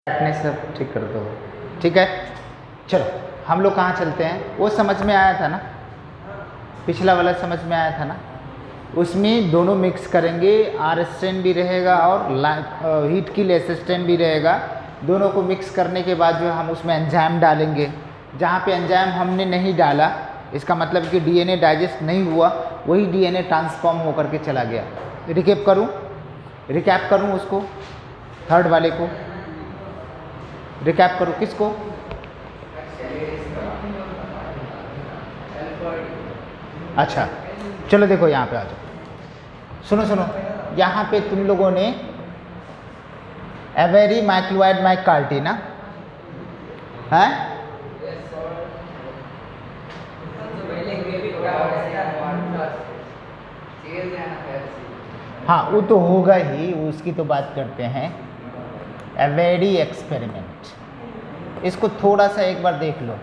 बैठने सब ठीक कर दो, ठीक है। चलो हम लोग कहाँ चलते हैं, वो समझ में आया था ना, पिछला वाला समझ में आया था ना। उसमें दोनों मिक्स करेंगे, आर स्ट्रेन भी रहेगा और हीट किल एसिस्टेंट भी रहेगा। दोनों को मिक्स करने के बाद जो हम उसमें एंजाइम डालेंगे। जहाँ पे एंजाइम हमने नहीं डाला, इसका मतलब कि डीएनए डाइजेस्ट नहीं हुआ, वही डीएनए ट्रांसफॉर्म होकर के चला गया। रिकैप करूँ उसको, थर्ड वाले को रिकैप करूँ, किसको? अच्छा चलो देखो यहाँ पे आ जाओ, सुनो यहाँ पे तुम लोगों ने एवेरी माइक्लोइड माइकार्टी ना है, हाँ वो तो होगा ही, उसकी तो बात करते हैं। एवेरी एक्सपेरिमेंट, इसको थोड़ा सा एक बार देख लो,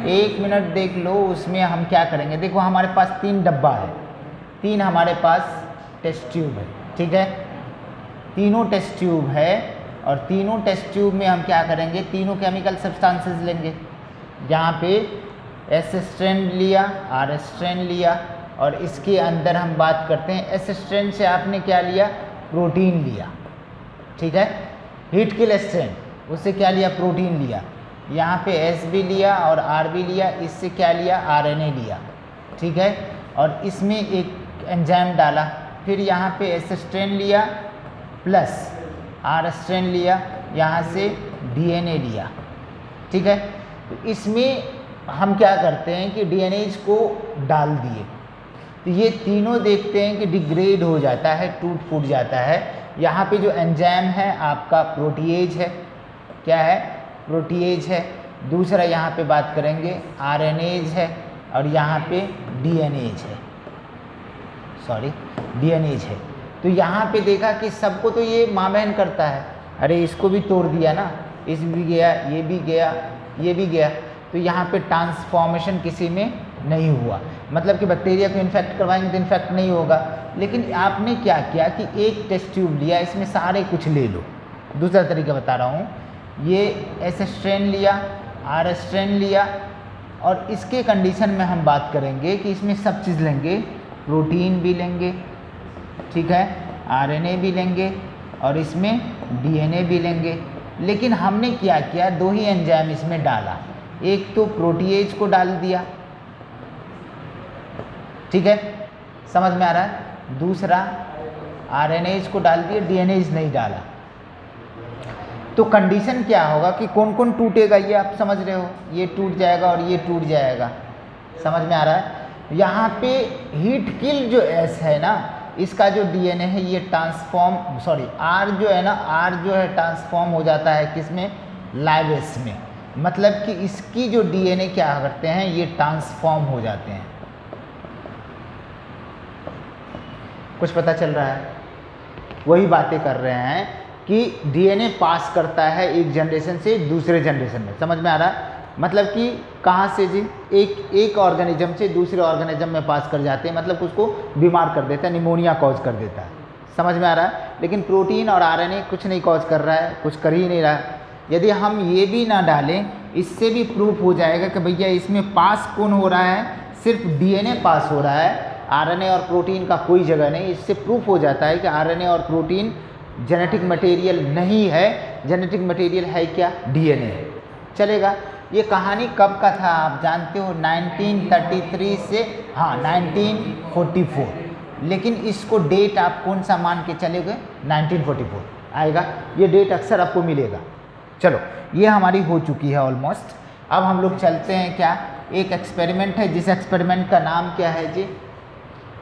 1 मिनट देख लो। उसमें हम क्या करेंगे, देखो हमारे पास 3 डब्बा है, 3 हमारे पास टेस्ट ट्यूब है, ठीक है। तीनों टेस्ट ट्यूब है और तीनों टेस्ट ट्यूब में हम क्या करेंगे, तीनों केमिकल सब्सटेंसेस लेंगे। यहाँ पे एस स्ट्रैंड लिया, आर स्ट्रैंड लिया, और इसके अंदर हम बात करते हैं एस स्ट्रैंड से आपने क्या लिया, प्रोटीन लिया, ठीक है। हीट किल स्ट्रैंड, उससे क्या लिया, प्रोटीन लिया। यहाँ पे एस भी लिया और आर भी लिया, इससे क्या लिया, आरएनए लिया, ठीक है। और इसमें एक एंजाइम डाला, फिर यहाँ पे एस स्ट्रैंड लिया प्लस आर स्ट्रैंड लिया, यहाँ से डीएनए लिया, ठीक है। तो इसमें हम क्या करते हैं कि डीएनएज को डाल दिए, तो ये तीनों देखते हैं कि डिग्रेड हो जाता है, टूट फूट जाता है। यहाँ पे जो एंजाइम है आपका प्रोटीएज है, क्या है, प्रोटीएज है। दूसरा यहाँ पे बात करेंगे आरएनएज है, और यहाँ पे डीएनएज है, सॉरी डीएनएज है। तो यहाँ पे देखा कि सबको तो ये माँ बहन करता है, अरे इसको भी तोड़ दिया ना, इस भी गया, ये भी गया, ये भी गया, तो यहाँ पे ट्रांसफॉर्मेशन किसी में नहीं हुआ। मतलब कि बैक्टीरिया को इन्फेक्ट करवाएंगे तो इन्फेक्ट नहीं होगा। लेकिन आपने क्या किया कि एक टेस्ट ट्यूब लिया, इसमें सारे कुछ ले लो। दूसरा तरीका बता रहा हूँ, ये एस स्ट्रैंड लिया, आर स्ट्रैंड लिया, और इसके कंडीशन में हम बात करेंगे कि इसमें सब चीज़ लेंगे, प्रोटीन भी लेंगे, ठीक है, आरएनए भी लेंगे, और इसमें डीएनए भी लेंगे। लेकिन हमने क्या किया, 2 ही एंजाइम इसमें डाला, एक तो प्रोटीएज को डाल दिया, ठीक है, समझ में आ रहा है। दूसरा आरएनएज को डाल दिया, डीएनएज नहीं डाला। तो कंडीशन क्या होगा कि कौन कौन टूटेगा, ये आप समझ रहे हो, ये टूट जाएगा और ये टूट जाएगा, समझ में आ रहा है। यहाँ पे हीट किल जो एस है ना, इसका जो डीएनए है ये आर जो है ना, आर जो है ट्रांसफॉर्म हो जाता है किसमें, लाइवेस में। मतलब कि इसकी जो डीएनए क्या करते हैं, ये ट्रांसफॉर्म हो जाते हैं। कुछ पता चल रहा है, वही बातें कर रहे हैं कि डीएनए पास करता है एक जनरेशन से दूसरे जनरेशन में, समझ में आ रहा है। मतलब कि कहाँ से जी, एक ऑर्गेनिज्म से दूसरे ऑर्गेनिज्म में पास कर जाते हैं, मतलब उसको बीमार कर देता है, निमोनिया कॉज कर देता है, समझ में आ रहा है। लेकिन प्रोटीन और आरएनए कुछ नहीं कॉज कर रहा है, कुछ कर ही नहीं रहा है। यदि हम ये भी ना डालें, इससे भी प्रूफ हो जाएगा कि भैया इसमें पास कौन हो रहा है, सिर्फ डीएनए पास हो रहा है, आरएनए और प्रोटीन का कोई जगह नहीं। इससे प्रूफ हो जाता है कि आरएनए और प्रोटीन जेनेटिक मटेरियल नहीं है, जेनेटिक मटेरियल है क्या, डीएनए। चलेगा। ये कहानी कब का था आप जानते हो, 1933 से 1944। लेकिन इसको डेट आप कौन सा मान के चलोगे, 1944 आएगा, ये डेट अक्सर आपको मिलेगा। चलो ये हमारी हो चुकी है ऑलमोस्ट। अब हम लोग चलते हैं क्या, एक एक्सपेरिमेंट है, जिस एक्सपेरिमेंट का नाम क्या है जी,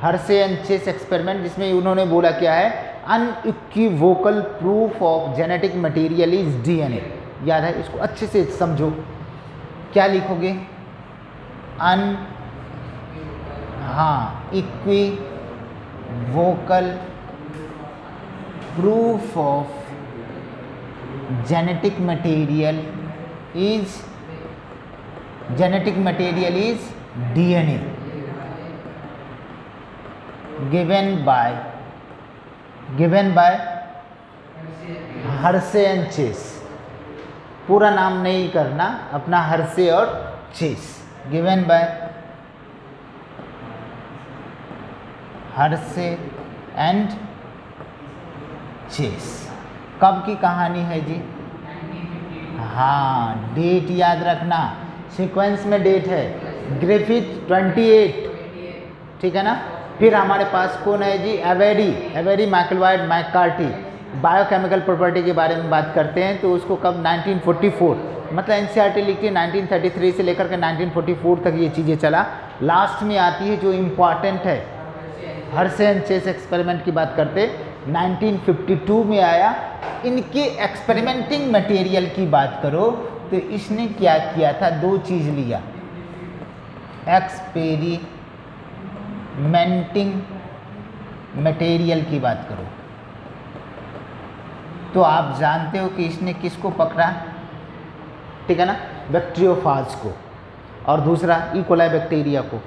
हर्शे एंड चेस एक्सपेरिमेंट, जिसमें उन्होंने बोला क्या है, unequivocal proof of genetic material is DNA. याद है, इसको अच्छे से समझो। क्या लिखोगे, equivocal proof of genetic material is DNA given by Hershey and Chase, पूरा नाम नहीं करना अपना, हर्शे और Chase, given by Hershey and Chase. कब की कहानी है जी? हाँ, डेट याद रखना, सीक्वेंस में डेट है ग्रिफिथ 28, ठीक है ना। फिर हमारे पास कौन है जी? Avery MacLeod McCarty, biochemical property के बारे में बात करते हैं, तो उसको कब? 1944, मतलब एनसीईआरटी लिखती है 1933 से लेकर के 1944 तक ये चीज़ें चला। लास्ट में आती है जो इम्पॉर्टेंट है, हर्शे एंड चेस एक्सपेरिमेंट की बात करते 1952 में आया। इनके एक्सपेरिमेंटिंग मटेरियल की बात करो तो इसने क्या किया था? दो चीज़ लिया, एक्सपेरिमेंटिंग मटेरियल की बात करो तो आप जानते हो कि इसने किसको पकड़ा, ठीक है ना, बैक्टीरियोफाज को, और दूसरा इकोलाई बैक्टीरिया को।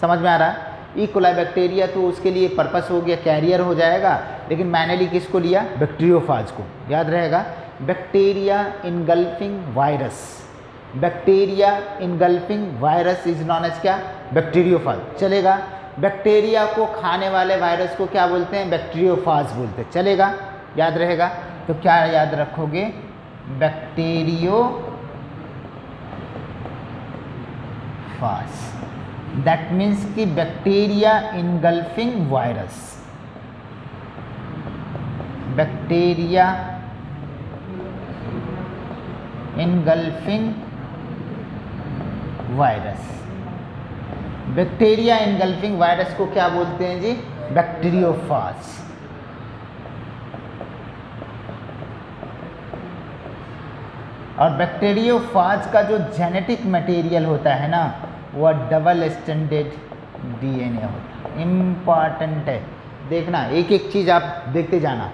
समझ में आ रहा है? इकोलाई बैक्टीरिया तो उसके लिए पर्पस हो गया, कैरियर हो जाएगा, लेकिन मैंने किसको लिया? बैक्टीरियोफाज को, याद रहेगा। Bacteria engulfing virus, bacteria engulfing virus is known as क्या? बैक्टीरियोफाज, चलेगा। बैक्टीरिया को खाने वाले वायरस को क्या बोलते हैं? बैक्टीरियोफाज बोलते हैं, चलेगा, याद रहेगा। तो क्या याद रखोगे? बैक्टीरियोफाज, दैट मीन्स कि bacteria engulfing virus, bacteria engulfing virus, bacteria engulfing virus को क्या बोलते हैं जी? बैक्टीरियोफाज। और बैक्टीरियोफाज का जो जेनेटिक मटेरियल होता है ना, वह डबल स्टैंडर्ड डीएनए होता है। इम्पॉर्टेंट है, देखना, एक एक चीज़ आप देखते जाना,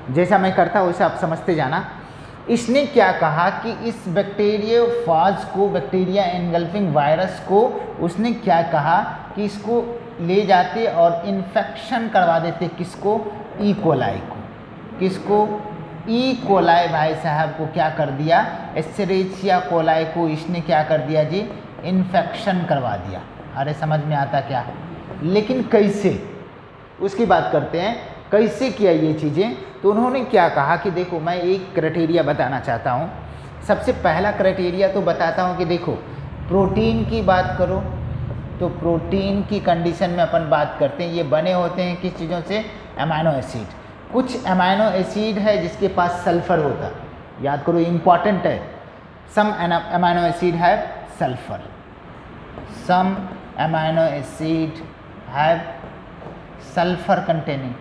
जैसा मैं करता हूँ वैसा आप समझते जाना। इसने क्या कहा कि इस बैक्टीरियोफाज को, बैक्टीरिया एनगल्फिंग वायरस को, उसने क्या कहा कि इसको ले जाते और इन्फेक्शन करवा देते, किसको? ई कोलाई को। किसको? ई कोलाई भाई साहब को क्या कर दिया? एस्चेरिचिया कोलाई को इसने क्या कर दिया जी? इन्फेक्शन करवा दिया। अरे समझ में आता क्या? लेकिन कैसे, उसकी बात करते हैं, कैसे किया ये चीज़ें। तो उन्होंने क्या कहा कि देखो, मैं एक क्राइटेरिया बताना चाहता हूँ। सबसे पहला क्राइटेरिया तो बताता हूँ कि देखो, प्रोटीन की बात करो तो प्रोटीन की कंडीशन में अपन बात करते हैं, ये बने होते हैं किस चीज़ों से? Amino acid. कुछ अमाइनो एसिड है जिसके पास सल्फर होता है, याद करो, इम्पॉर्टेंट है। Some amino acid have sulphur, some amino acid have sulphur containing,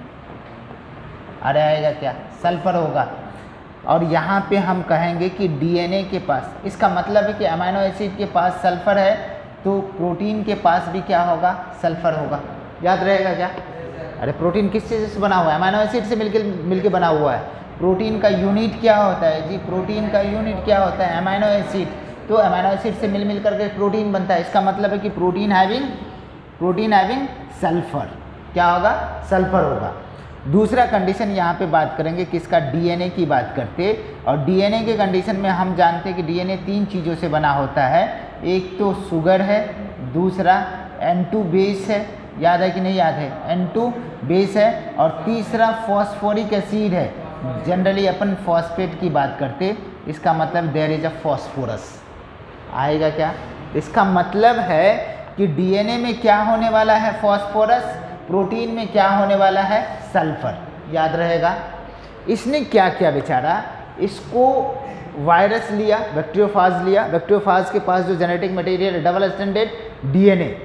अरे आएगा क्या? सल्फर होगा। और यहाँ पे हम कहेंगे कि डीएनए के पास, इसका मतलब है कि अमाइनो एसिड के पास सल्फर है तो प्रोटीन के पास भी क्या होगा? सल्फर होगा, याद रहेगा क्या? अरे प्रोटीन किस चीज़ से बना हुआ है? अमाइनो एसिड से मिलके बना हुआ है। प्रोटीन का यूनिट क्या होता है जी? प्रोटीन का यूनिट क्या होता है? Amino acid. तो अमाइनो एसिड से मिल करके प्रोटीन बनता है। इसका मतलब है कि प्रोटीन हैविंग सल्फर, क्या होगा? सल्फर होगा। दूसरा कंडीशन यहाँ पे बात करेंगे किसका? डीएनए की बात करते। और डीएनए के कंडीशन में हम जानते हैं कि डीएनए 3 चीज़ों से बना होता है। एक तो शुगर है, दूसरा N2 बेस है, याद है कि नहीं याद है? N2 बेस है, और तीसरा फॉस्फोरिक एसिड है। जनरली अपन फॉस्फेट की बात करते, इसका मतलब देयर इज अ फॉस्फोरस, आएगा क्या? इसका मतलब है कि डीएनए में क्या होने वाला है? फॉस्फोरस। प्रोटीन में क्या होने वाला है? सल्फर, याद रहेगा। इसने क्या किया बेचारा? इसको वायरस लिया, बैक्टीरियोफाज लिया। बैक्टीरियोफाज के पास जो जेनेटिक मटेरियल है, डबल स्टैंडर्ड डीएनए,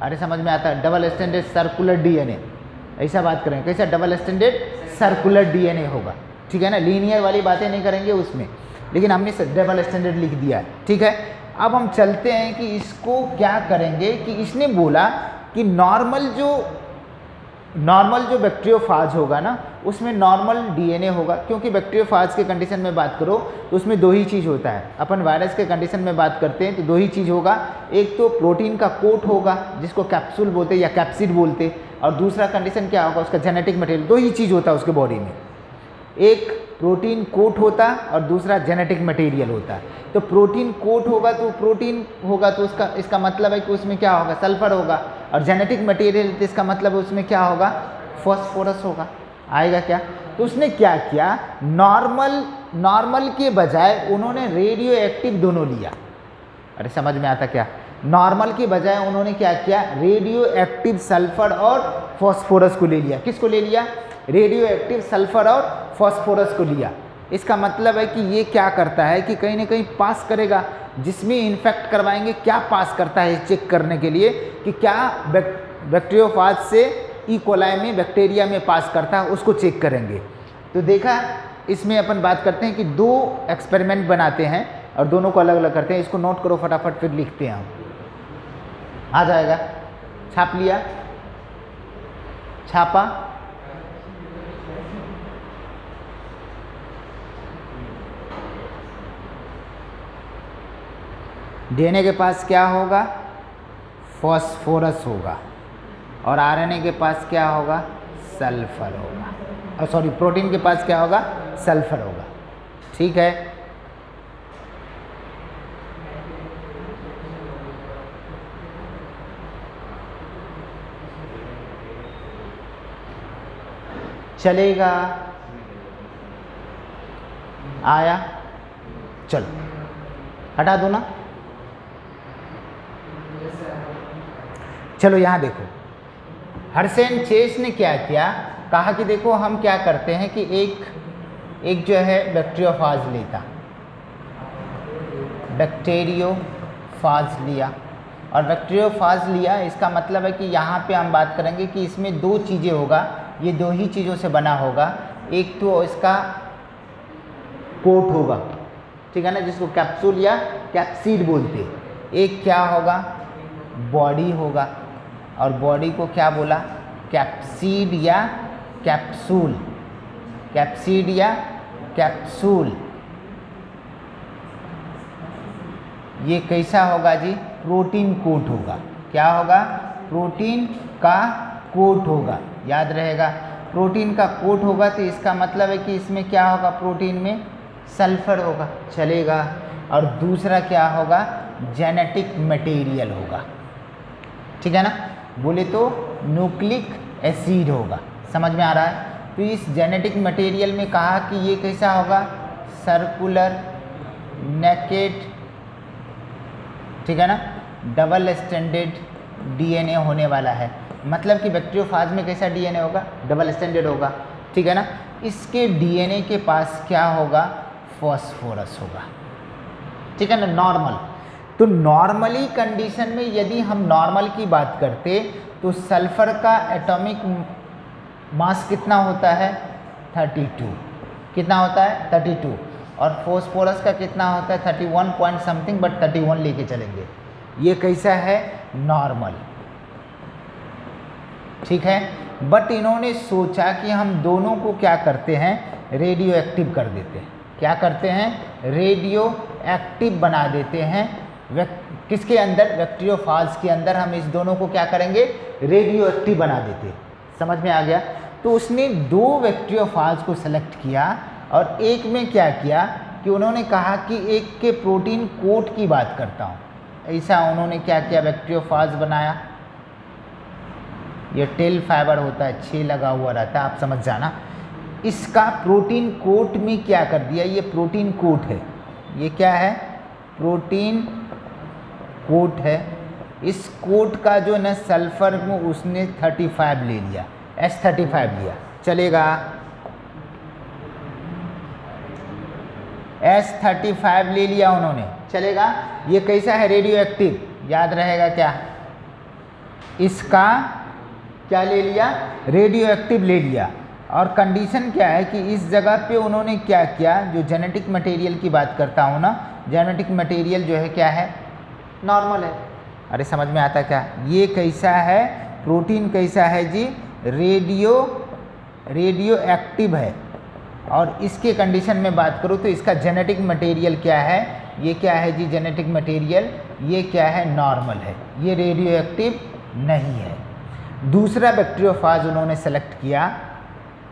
अरे समझ में आता है? डबल स्टैंडर्ड सर्कुलर डीएनए, ऐसा बात करें कैसा? डबल स्टैंडर्ड सर्कुलर डीएनए होगा, ठीक है ना। लीनियर वाली बातें नहीं करेंगे उसमें, लेकिन हमने डबल स्टैंडर्ड लिख दिया है, ठीक है। अब हम चलते हैं कि इसको क्या करेंगे कि इसने बोला कि नॉर्मल जो बैक्टीरियोफाज होगा ना, उसमें नॉर्मल डीएनए होगा, क्योंकि बैक्टीरियोफाज के कंडीशन में बात करो तो उसमें दो ही चीज़ होता है। अपन वायरस के कंडीशन में बात करते हैं तो दो ही चीज़ होगा, एक तो प्रोटीन का कोट होगा जिसको कैप्सूल बोलते या कैप्सिड बोलते, और दूसरा कंडीशन क्या होगा? उसका जेनेटिक मटेरियल। दो ही चीज़ होता है उसके बॉडी में, एक प्रोटीन कोट होता और दूसरा जेनेटिक मटेरियल होता। तो प्रोटीन कोट होगा तो प्रोटीन होगा तो इसका मतलब है कि उसमें क्या होगा, सल्फर होगा, और जेनेटिक मटेरियल तो इसका मतलब उसमें क्या होगा, फॉस्फोरस होगा। आएगा क्या? तो उसने क्या किया, नॉर्मल के बजाय उन्होंने रेडियो एक्टिव दोनों लिया। अरे समझ में आता क्या? नॉर्मल के बजाय उन्होंने क्या किया, रेडियो एक्टिव सल्फर और फॉस्फोरस को ले लिया। किसको ले लिया? रेडियो एक्टिव सल्फर और फॉस्फोरस को लिया। इसका मतलब है कि ये क्या करता है कि कहीं ना कहीं पास करेगा, जिसमें इन्फेक्ट करवाएंगे क्या पास करता है चेक करने के लिए कि क्या बैक्टीरियोफाज से ई कोलाई में बैक्टीरिया में पास करता है, उसको चेक करेंगे। तो देखा, इसमें अपन बात करते हैं कि 2 एक्सपेरिमेंट बनाते हैं और दोनों को अलग अलग करते हैं। इसको नोट करो फटाफट, फिर लिखते हैं हम। आ जाएगा, छाप लिया, छापा, डीएनए के पास क्या होगा, फॉस्फोरस होगा, और आरएनए के पास क्या होगा, सल्फर होगा, और सॉरी प्रोटीन के पास क्या होगा, सल्फर होगा। ठीक है, चलेगा? आया? चलो हटा दो ना। चलो यहाँ देखो, हर्सेन चेस ने क्या किया, कहा कि देखो हम क्या करते हैं कि एक जो है बैक्टीरियोफाज लेता, बैक्टीरियोफाज लिया, और बैक्टीरियोफाज लिया, इसका मतलब है कि यहाँ पे हम बात करेंगे कि इसमें 2 चीज़ें होगा, ये 2 ही चीज़ों से बना होगा। एक तो इसका कोट होगा, ठीक है ना, जिसको कैप्सूल या कैप्सीड बोलते हैं। एक क्या होगा, बॉडी होगा, और बॉडी को क्या बोला, कैप्सीड या कैप्सूल, कैप्सीड या कैप्सूल। ये कैसा होगा जी, प्रोटीन कोट होगा। क्या होगा, प्रोटीन का कोट होगा, याद रहेगा, प्रोटीन का कोट होगा। तो इसका मतलब है कि इसमें क्या होगा, प्रोटीन में सल्फर होगा, चलेगा। और दूसरा क्या होगा, जेनेटिक मटेरियल होगा, ठीक है ना, बोले तो न्यूक्लिक एसिड होगा। समझ में आ रहा है? तो इस जेनेटिक मटेरियल में कहा कि ये कैसा होगा, सर्कुलर नेकेड, ठीक है ना, डबल स्टैंडर्ड डीएनए होने वाला है। मतलब कि बैक्टीरियोफाज में कैसा डीएनए होगा, डबल स्टैंडर्ड होगा, ठीक है ना। इसके डीएनए के पास क्या होगा, फॉस्फोरस होगा, ठीक है ना, नॉर्मल। तो नॉर्मली कंडीशन में यदि हम नॉर्मल की बात करते तो सल्फर का एटॉमिक मास कितना होता है, 32, कितना होता है, 32, और फॉस्फोरस का कितना होता है, 31 पॉइंट समथिंग, बट 31 लेके चलेंगे। ये कैसा है, नॉर्मल, ठीक है। बट इन्होंने सोचा कि हम दोनों को क्या करते हैं, रेडियो एक्टिव कर देते हैं। क्या करते हैं, रेडियो एक्टिव बना देते हैं। किसके अंदर, बैक्टीरियोफाज के अंदर हम इस दोनों को क्या करेंगे, रेडियो एक्टिव बना देते हैं। समझ में आ गया? तो उसने 2 बैक्टीरियोफाज को सेलेक्ट किया, और एक में क्या किया कि उन्होंने कहा कि एक के प्रोटीन कोट की बात करता हूँ, ऐसा उन्होंने क्या किया, बैक्टीरियोफाज बनाया। ये टेल फाइबर होता है, 6 लगा हुआ रहता है, आप समझ जाना। इसका प्रोटीन कोट में क्या कर दिया, ये प्रोटीन कोट है, ये क्या है, प्रोटीन कोट है। इस कोट का जो न सल्फर में उसने 35 ले लिया, S35 लिया, चलेगा, S35 ले लिया उन्होंने, चलेगा। ये कैसा है, रेडियो एक्टिव, याद रहेगा क्या, इसका क्या ले लिया, रेडियो एक्टिव ले लिया। और कंडीशन क्या है कि इस जगह पे उन्होंने क्या किया, जो जेनेटिक मटेरियल की बात करता हूँ ना, जेनेटिक मटेरियल जो है क्या है, नॉर्मल है। अरे समझ में आता क्या, ये कैसा है, प्रोटीन कैसा है जी, रेडियो एक्टिव है। और इसके कंडीशन में बात करूँ तो इसका जेनेटिक मटेरियल क्या है, ये क्या है जी, जेनेटिक मटेरियल ये क्या है, नॉर्मल है, ये रेडियो एक्टिव नहीं है। दूसरा बैक्टीरियोफाज उन्होंने सेलेक्ट किया,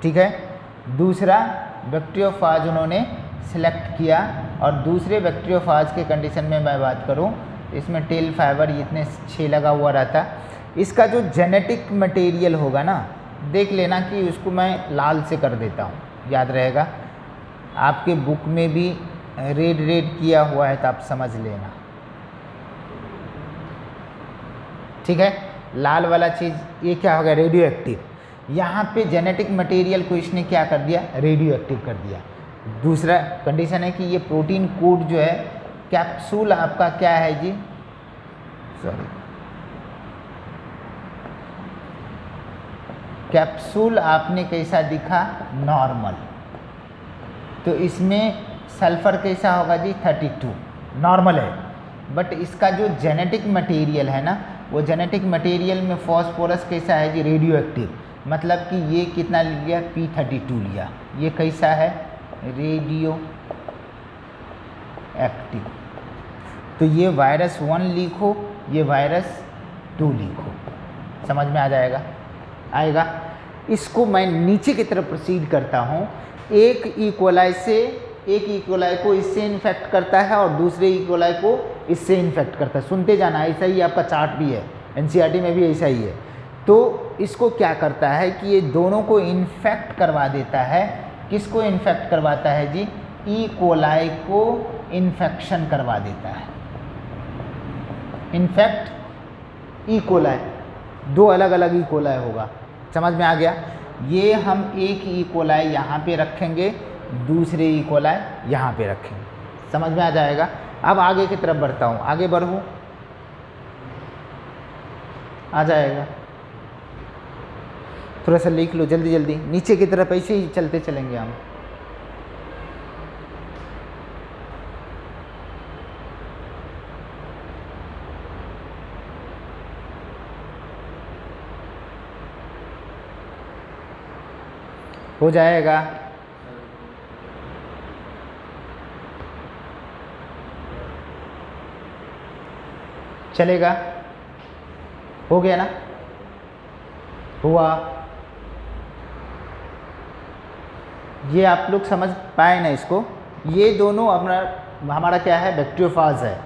ठीक है, दूसरा बैक्टीरियोफाज उन्होंने सिलेक्ट किया। और दूसरे बैक्टीरियोफाज के कंडीशन में मैं बात करूं, इसमें टेल फाइबर इतने 6 लगा हुआ रहता। इसका जो जेनेटिक मटेरियल होगा ना, देख लेना कि उसको मैं लाल से कर देता हूँ, याद रहेगा। आपके बुक में भी रेड रेड किया हुआ है तो आप समझ लेना, ठीक है। लाल वाला चीज़ ये क्या होगा, रेडियो एक्टिव। यहाँ पे जेनेटिक मटेरियल को इसने क्या कर दिया, रेडियो एक्टिव कर दिया। दूसरा कंडीशन है कि ये प्रोटीन कोड जो है, कैप्सूल आपका क्या है जी, सॉरी, कैप्सूल आपने कैसा दिखा, नॉर्मल। तो इसमें सल्फर कैसा होगा जी, 32, नॉर्मल है। बट इसका जो जेनेटिक मटेरियल है ना, वो जेनेटिक मटेरियल में फॉस्फोरस कैसा है जी, रेडियो एक्टिव। मतलब कि ये कितना लिया, P32 लिया। ये कैसा है, रेडियो एक्टिव। तो ये वायरस 1 लिखो, ये वायरस 2 लिखो, समझ में आ जाएगा, आएगा। इसको मैं नीचे की तरफ प्रोसीड करता हूँ। एक इकोलाई से, एक इकोलाई को इससे इन्फेक्ट करता है और दूसरे इकोलाई को इससे इन्फेक्ट करता है। सुनते जाना, ऐसा ही आपका चार्ट भी है, एनसीईआरटी में भी ऐसा ही है। तो इसको क्या करता है कि ये दोनों को इन्फेक्ट करवा देता है। किसको इन्फेक्ट करवाता है जी, ई कोलाई को इन्फेक्शन करवा देता है। इनफैक्ट ई कोलाई, 2 अलग अलग ई कोलाई होगा, समझ में आ गया। ये हम एक ई कोलाई यहाँ पे रखेंगे, दूसरे ई कोलाई यहाँ पे रखेंगे, समझ में आ जाएगा। अब आगे की तरफ बढ़ता हूँ, आगे बढ़ूँ, आ जाएगा। थोड़ा सा लिख लो जल्दी जल्दी, नीचे की तरफ ऐसे ही चलते चलेंगे हम। हो जाएगा। चलेगा, हो गया ना, हुआ। ये आप लोग समझ पाए ना इसको। ये दोनों अपना, हमारा क्या है, बैक्टीरियोफाज है,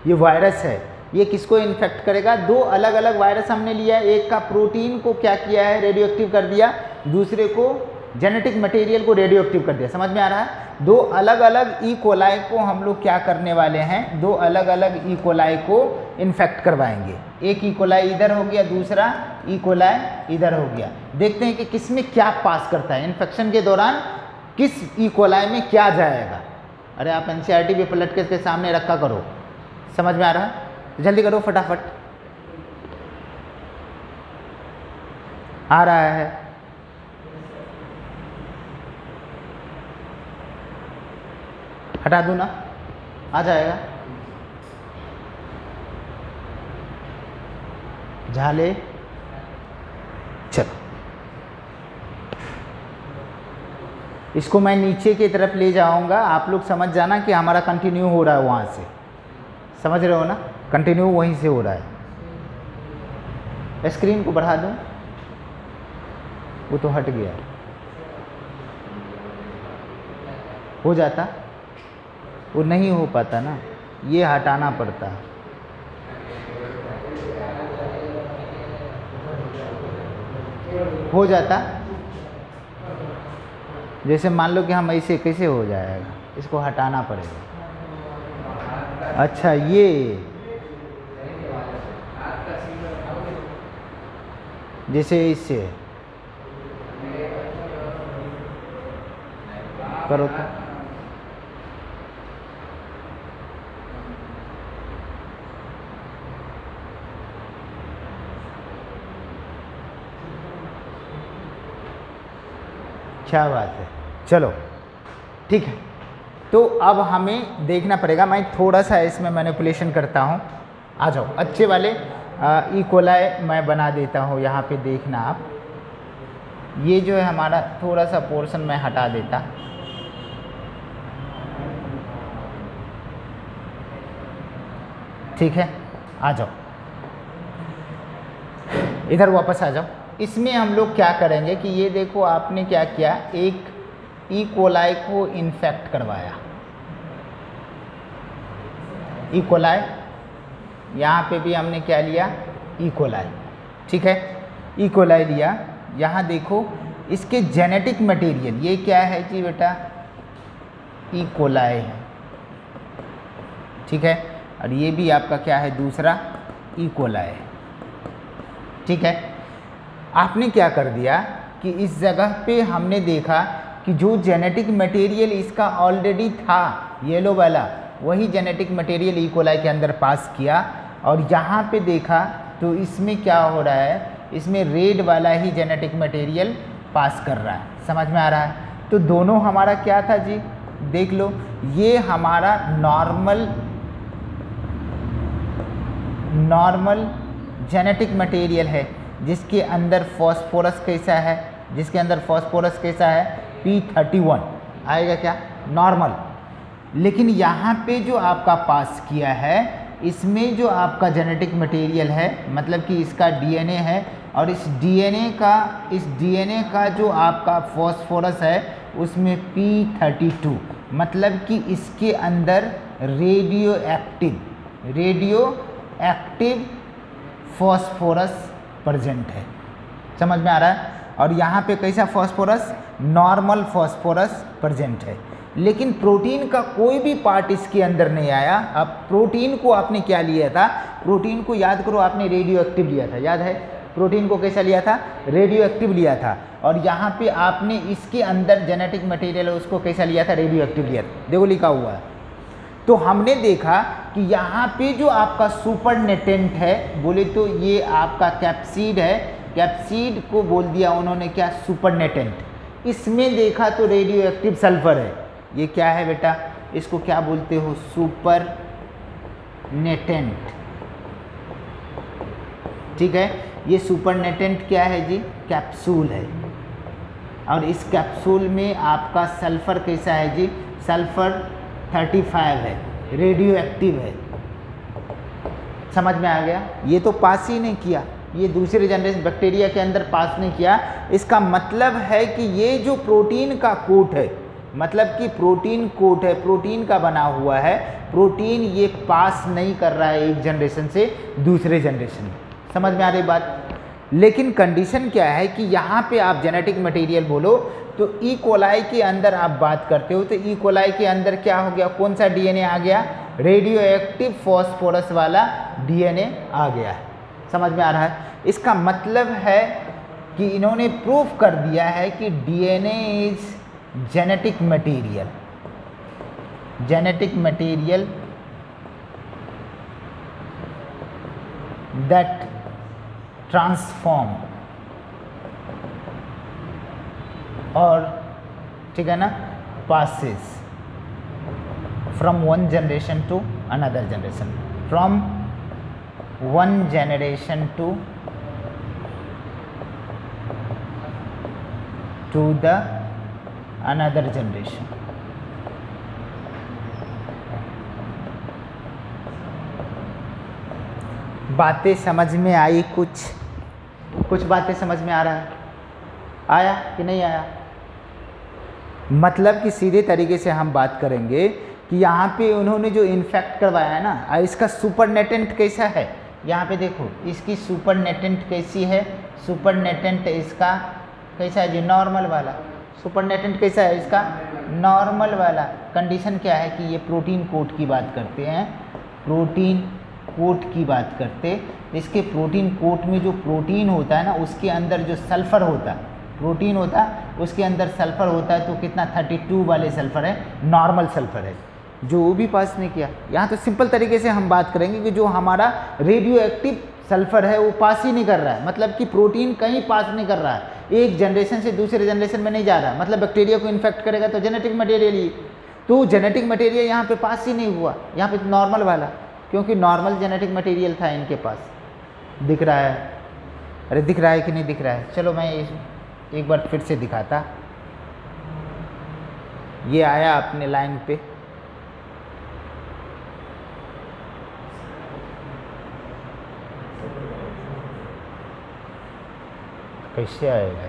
ये वायरस है। ये किसको इन्फेक्ट करेगा, 2 अलग अलग वायरस हमने लिया है। एक का प्रोटीन को क्या किया है, रेडियो एक्टिव कर दिया, दूसरे को जेनेटिक मटेरियल को रेडियो एक्टिव कर दिया, समझ में आ रहा है। 2 अलग अलग ई कोलाई को हम लोग क्या करने वाले हैं, 2 अलग अलग ई कोलाई को इन्फेक्ट करवाएंगे। एक ई कोलाई इधर हो गया, दूसरा ई कोलाई इधर हो गया। देखते हैं कि किस में क्या पास करता है, इन्फेक्शन के दौरान किस ई कोलाई में क्या जाएगा। अरे आप एनसीईआरटी भी पलट के सामने रखा करो, समझ में आ रहा है, जल्दी करो फटाफट। आ रहा है, हटा दूँ ना, आ जाएगा। झाले, चलो इसको मैं नीचे की तरफ ले जाऊंगा। आप लोग समझ जाना कि हमारा कंटिन्यू हो रहा है वहाँ से, समझ रहे हो ना, कंटिन्यू वहीं से हो रहा है। स्क्रीन को बढ़ा दूँ, वो तो हट गया, हो जाता, वो नहीं हो पाता ना, ये हटाना पड़ता। हो जाता, जैसे मान लो कि हम ऐसे, कैसे हो जाएगा, इसको हटाना पड़ेगा। अच्छा, ये जैसे इससे करो तो क्या बात है, चलो ठीक है। तो अब हमें देखना पड़ेगा, मैं थोड़ा सा इसमें मैनिपुलेशन करता हूँ। आ जाओ, अच्छे वाले ई कोलाई मैं बना देता हूँ यहाँ पे, देखना आप। ये जो है हमारा थोड़ा सा पोर्शन मैं हटा देता, ठीक है। आ जाओ इधर वापस आ जाओ। इसमें हम लोग क्या करेंगे कि ये देखो, आपने क्या किया, एक ई कोलाई को इन्फेक्ट करवाया। ई कोलाई, यहाँ पे भी हमने क्या लिया, ई कोलाई, ठीक है, ई कोलाई लिया। यहाँ देखो इसके जेनेटिक मटेरियल, ये क्या है जी बेटा, ई कोलाई है, ठीक है, और ये भी आपका क्या है, दूसरा ई कोलाई है, ठीक है। आपने क्या कर दिया कि इस जगह पे हमने देखा कि जो जेनेटिक मटेरियल इसका ऑलरेडी था येलो वाला, वही जेनेटिक मटेरियल ई कोलाई के अंदर पास किया, और यहाँ पे देखा तो इसमें क्या हो रहा है, इसमें रेड वाला ही जेनेटिक मटेरियल पास कर रहा है। समझ में आ रहा है? तो दोनों हमारा क्या था जी, देख लो, ये हमारा नॉर्मल जेनेटिक मटेरियल है जिसके अंदर फॉस्फोरस कैसा है, जिसके अंदर फॉस्फोरस कैसा है, P31 आएगा क्या, नॉर्मल। लेकिन यहाँ पे जो आपका पास किया है, इसमें जो आपका जेनेटिक मटेरियल है, मतलब कि इसका डीएनए है, और इस डीएनए का जो आपका फॉस्फोरस है उसमें P32, मतलब कि इसके अंदर रेडियो एक्टिव फॉस्फोरस प्रेजेंट है। समझ में आ रहा है? और यहाँ पे कैसा फॉस्फोरस, नॉर्मल फॉस्फोरस प्रेजेंट है। लेकिन प्रोटीन का कोई भी पार्ट इसके अंदर नहीं आया। अब प्रोटीन को आपने क्या लिया था, प्रोटीन को याद करो, आपने रेडियो एक्टिव लिया था, याद है? प्रोटीन को कैसा लिया था, रेडियो एक्टिव लिया था। और यहाँ पे आपने इसके अंदर जेनेटिक मटेरियल है उसको कैसा लिया था, रेडियो एक्टिव लिया था, देखो लिखा हुआ है। तो हमने देखा कि यहाँ पे जो आपका सुपरनेटेंट है, बोले तो ये आपका कैप्सिड है, कैप्सिड को बोल दिया उन्होंने क्या, सुपरनेटेंट। इसमें देखा तो रेडियो एक्टिव सल्फर है, ये क्या है बेटा, इसको क्या बोलते हो, सुपरनेटेंट, ठीक है। ये सुपरनेटेंट क्या है जी, कैप्सूल है, और इस कैप्सूल में आपका सल्फर कैसा है जी, सल्फर 35 है, रेडियो एक्टिव है। समझ में आ गया? ये तो पास ही नहीं किया, ये दूसरे जनरेशन बैक्टीरिया के अंदर पास नहीं किया। इसका मतलब है कि ये जो प्रोटीन का कोट है, मतलब कि प्रोटीन कोट है, प्रोटीन का बना हुआ है, प्रोटीन ये पास नहीं कर रहा है एक जनरेशन से दूसरे जनरेशन में। समझ में आ रही बात? लेकिन कंडीशन क्या है कि यहाँ पे आप जेनेटिक मटेरियल बोलो तो ई कोलाई के अंदर आप बात करते हो, तो ई कोलाई के अंदर क्या हो गया, कौन सा डीएनए आ गया, रेडियो एक्टिव फॉस्फोरस वाला डीएनए आ गया है। समझ में आ रहा है? इसका मतलब है कि इन्होंने प्रूफ कर दिया है कि DNA is genetic material that transform, और ठीक है ना, passes from one generation to another generation, from one generation to the another generation। बातें समझ में आई? कुछ बातें समझ में आ रहा है, आया कि नहीं आया? मतलब कि सीधे तरीके से हम बात करेंगे कि यहाँ पे उन्होंने जो इन्फेक्ट करवाया है ना, इसका सुपरनेटेंट कैसा है, यहाँ पे देखो इसकी सुपरनेटेंट कैसी है, सुपरनेटेंट इसका कैसा है जी, नॉर्मल वाला। सुपरनेटेंट कैसा है इसका, नॉर्मल वाला। कंडीशन क्या है कि ये प्रोटीन कोट की बात करते हैं, प्रोटीन कोट की बात करते, इसके प्रोटीन कोट में जो प्रोटीन होता है ना, उसके अंदर जो सल्फ़र होता है, प्रोटीन होता है उसके अंदर सल्फ़र होता है, तो कितना 32 वाले सल्फ़र है, नॉर्मल सल्फ़र है, जो वो भी पास नहीं किया। यहाँ तो सिंपल तरीके से हम बात करेंगे कि जो हमारा रेडियो एक्टिव सल्फ़र है वो पास ही नहीं कर रहा है, मतलब कि प्रोटीन कहीं पास नहीं कर रहा है, एक जनरेशन से दूसरे जनरेशन में नहीं जा रहा है, मतलब बैक्टीरिया को इन्फेक्ट करेगा तो जेनेटिक मटेरियल ही, तो जेनेटिक मटेरियल यहाँ पे पास ही नहीं हुआ, यहाँ पे नॉर्मल वाला, क्योंकि नॉर्मल जेनेटिक मटेरियल था इनके पास। दिख रहा है? अरे दिख रहा है कि नहीं दिख रहा है? चलो मैं एक बार फिर से दिखाता। ये आया अपने लाइन पे, कैसे आएगा?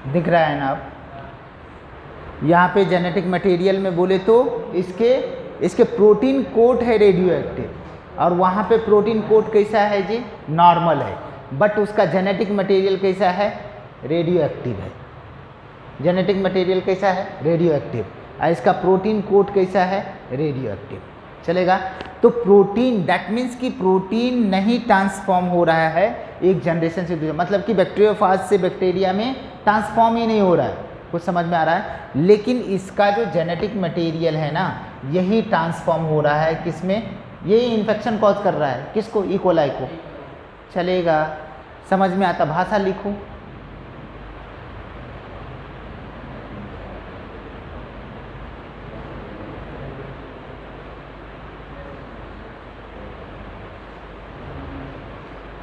दिख रहा है ना आप, यहाँ पे जेनेटिक मटेरियल में बोले तो इसके प्रोटीन कोट है रेडियो एक्टिव, और वहाँ पे प्रोटीन कोट कैसा है जी, नॉर्मल है, बट उसका जेनेटिक मटेरियल कैसा है, रेडियो एक्टिव है। जेनेटिक मटेरियल कैसा है, रेडियो एक्टिव, और इसका प्रोटीन कोट कैसा है, रेडियो एक्टिव। चलेगा। तो प्रोटीन, दैट मीन्स कि प्रोटीन नहीं ट्रांसफॉर्म हो रहा है एक जनरेशन से दूसरे, मतलब कि बैक्टीरियोफाज से बैक्टीरिया में ट्रांसफॉर्म ही नहीं हो रहा है, कुछ समझ में आ रहा है। लेकिन इसका जो जेनेटिक मटेरियल है ना, यही ट्रांसफॉर्म हो रहा है किसमें, यही इन्फेक्शन कॉज कर रहा है, किसको, ई कोलाई को। चलेगा, समझ में आता, भाषा लिखो।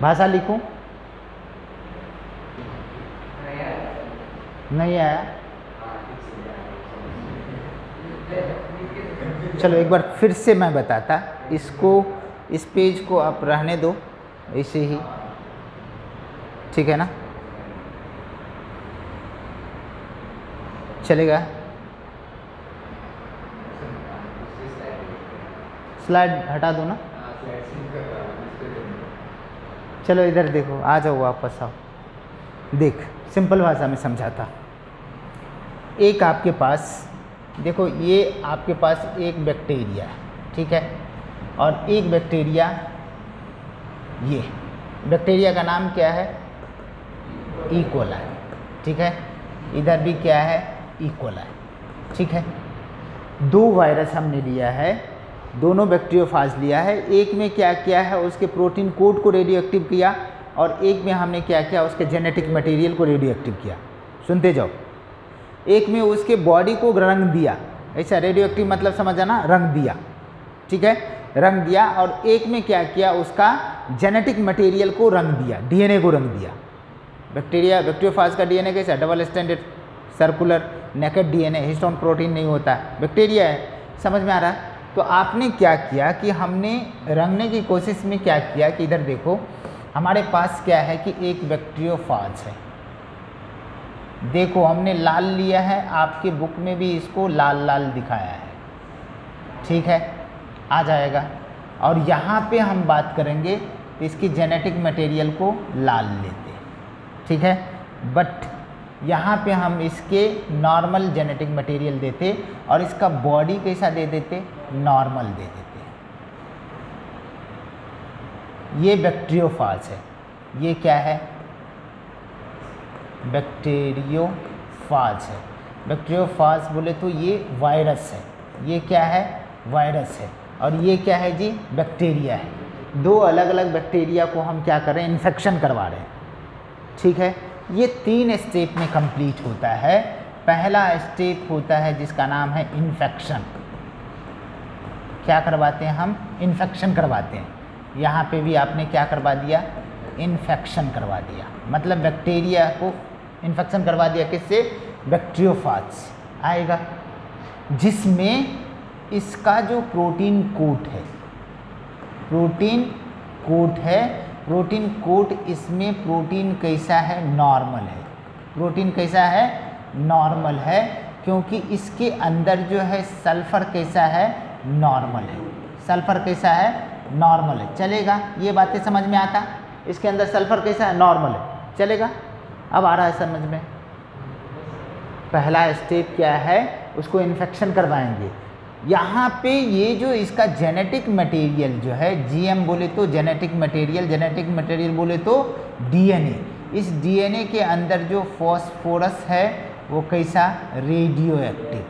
भाषा लिखूं, नहीं आया, चलो एक बार फिर से मैं बताता इसको, इस पेज को आप रहने दो ऐसे ही, ठीक है ना, चलेगा। स्लाइड हटा दो ना, चलो इधर देखो, आ जाओ वापस आओ। देख, सिंपल भाषा में समझाता। एक आपके पास, देखो ये आपके पास एक बैक्टीरिया है, ठीक है, और एक बैक्टीरिया, ये बैक्टीरिया का नाम क्या है, ई कोलाई, ठीक है, इधर भी क्या है, ई कोलाई, ठीक है। दो वायरस हमने लिया है, दोनों बैक्टीरियोफाज लिया है, एक में क्या किया है, उसके प्रोटीन कोड को रेडियो एक्टिव किया, और एक में हमने क्या किया, उसके जेनेटिक मटेरियल को रेडियो एक्टिव किया। सुनते जाओ। एक में उसके बॉडी को रंग दिया, ऐसा रेडियो एक्टिव मतलब समझा ना, रंग दिया, ठीक है, रंग दिया, और एक में क्या किया, उसका जेनेटिक मटेरियल को रंग दिया, डीएनए को रंग दिया। बैक्टीरियोफाज का डीएनए कैसा, double standard circular naked DNA, histone protein नहीं होता, बैक्टीरिया है, समझ में आ रहा है। तो आपने क्या किया कि हमने रंगने की कोशिश में क्या किया कि इधर देखो, हमारे पास क्या है कि एक बैक्टीरियोफाज है, देखो हमने लाल लिया है, आपके बुक में भी इसको लाल लाल दिखाया है, ठीक है, आ जाएगा। और यहाँ पे हम बात करेंगे तो इसकी जेनेटिक मटेरियल को लाल लेते, ठीक है, बट यहाँ पे हम इसके नॉर्मल जेनेटिक मटेरियल देते, और इसका बॉडी कैसा दे देते, नॉर्मल दे देते। ये बैक्टीरियोफाज है, ये क्या है, बैक्टीरियोफाज है। बैक्टीरियोफाज बोले तो ये वायरस है, ये क्या है, वायरस है, और ये क्या है जी, बैक्टीरिया है। दो अलग अलग बैक्टीरिया को हम क्या कर रहे हैं, इन्फेक्शन करवा रहे हैं, ठीक है। ये 3 स्टेप में कंप्लीट होता है। पहला स्टेप होता है जिसका नाम है इन्फेक्शन। क्या करवाते हैं हम, इन्फेक्शन करवाते हैं। यहाँ पे भी आपने क्या करवा दिया, इन्फेक्शन करवा दिया, मतलब बैक्टीरिया को इन्फेक्शन करवा दिया, किससे, बैक्टीरियोफाज आएगा, जिसमें इसका जो प्रोटीन कोट है, प्रोटीन कोट है, प्रोटीन कोट, इसमें प्रोटीन कैसा है, नॉर्मल है, प्रोटीन कैसा है, नॉर्मल है, क्योंकि इसके अंदर जो है सल्फर कैसा है, नॉर्मल है, सल्फर कैसा है, नॉर्मल है। चलेगा, ये बातें समझ में आता, इसके अंदर सल्फर कैसा है, नॉर्मल है, चलेगा। अब आ रहा है समझ में, पहला स्टेप क्या है, उसको इन्फेक्शन करवाएंगे। यहाँ पे ये जो इसका जेनेटिक मटेरियल जो है, जीएम बोले तो जेनेटिक मटेरियल, जेनेटिक मटेरियल बोले तो डीएनए, इस डीएनए के अंदर जो फॉस्फोरस है वो कैसा, रेडियो एक्टिव,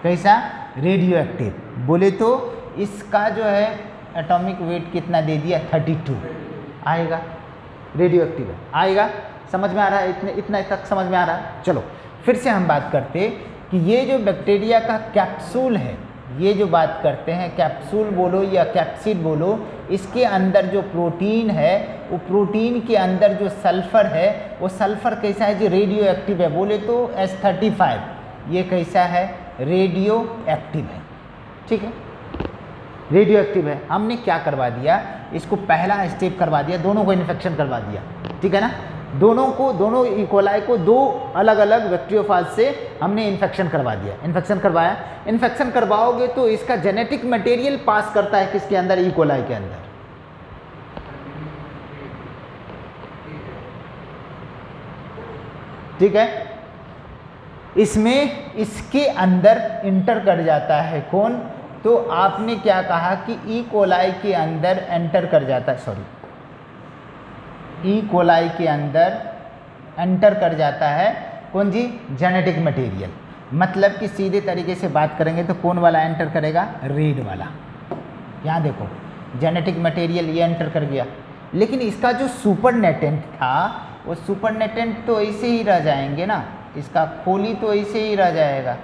कैसा, रेडियो एक्टिव बोले तो इसका जो है एटॉमिक वेट कितना दे दिया, 32 आएगा, रेडियो एक्टिव है, आएगा। समझ में आ रहा है, इतना तक समझ में आ रहा है। चलो फिर से हम बात करते कि ये जो बैक्टीरिया का कैप्सूल है, ये जो बात करते हैं, कैप्सूल बोलो या कैप्सिड बोलो, इसके अंदर जो प्रोटीन है, वो प्रोटीन के अंदर जो सल्फर है, वो सल्फर कैसा है जी, रेडियो एक्टिव है, बोले तो S35, ये कैसा है, रेडियो एक्टिव है, ठीक है, रेडियो एक्टिव है। हमने क्या करवा दिया, इसको पहला स्टेप करवा दिया, दोनों को इन्फेक्शन करवा दिया, ठीक है ना। दोनों इकोलाई को दो अलग अलग बैक्टीरियोफाज से हमने इन्फेक्शन करवा दिया, इन्फेक्शन करवाया। इन्फेक्शन करवाओगे तो इसका जेनेटिक मटेरियल पास करता है किसके अंदर, इकोलाई के अंदर। ठीक है, इसमें इसके अंदर इंटर कर जाता है कौन, तो आपने क्या कहा कि ई कोलाई के अंदर एंटर कर जाता है, सॉरी, ई कोलाई के अंदर एंटर कर जाता है कौन जी, जेनेटिक मटेरियल। मतलब कि सीधे तरीके से बात करेंगे तो कौन वाला एंटर करेगा, रेड वाला। यहाँ देखो जेनेटिक मटेरियल ये एंटर कर गया, लेकिन इसका जो सुपरनेटेंट था वो सुपरनेटेंट तो ऐसे ही रह जाएंगे ना, इसका खोली तो ऐसे ही रह जाएगा।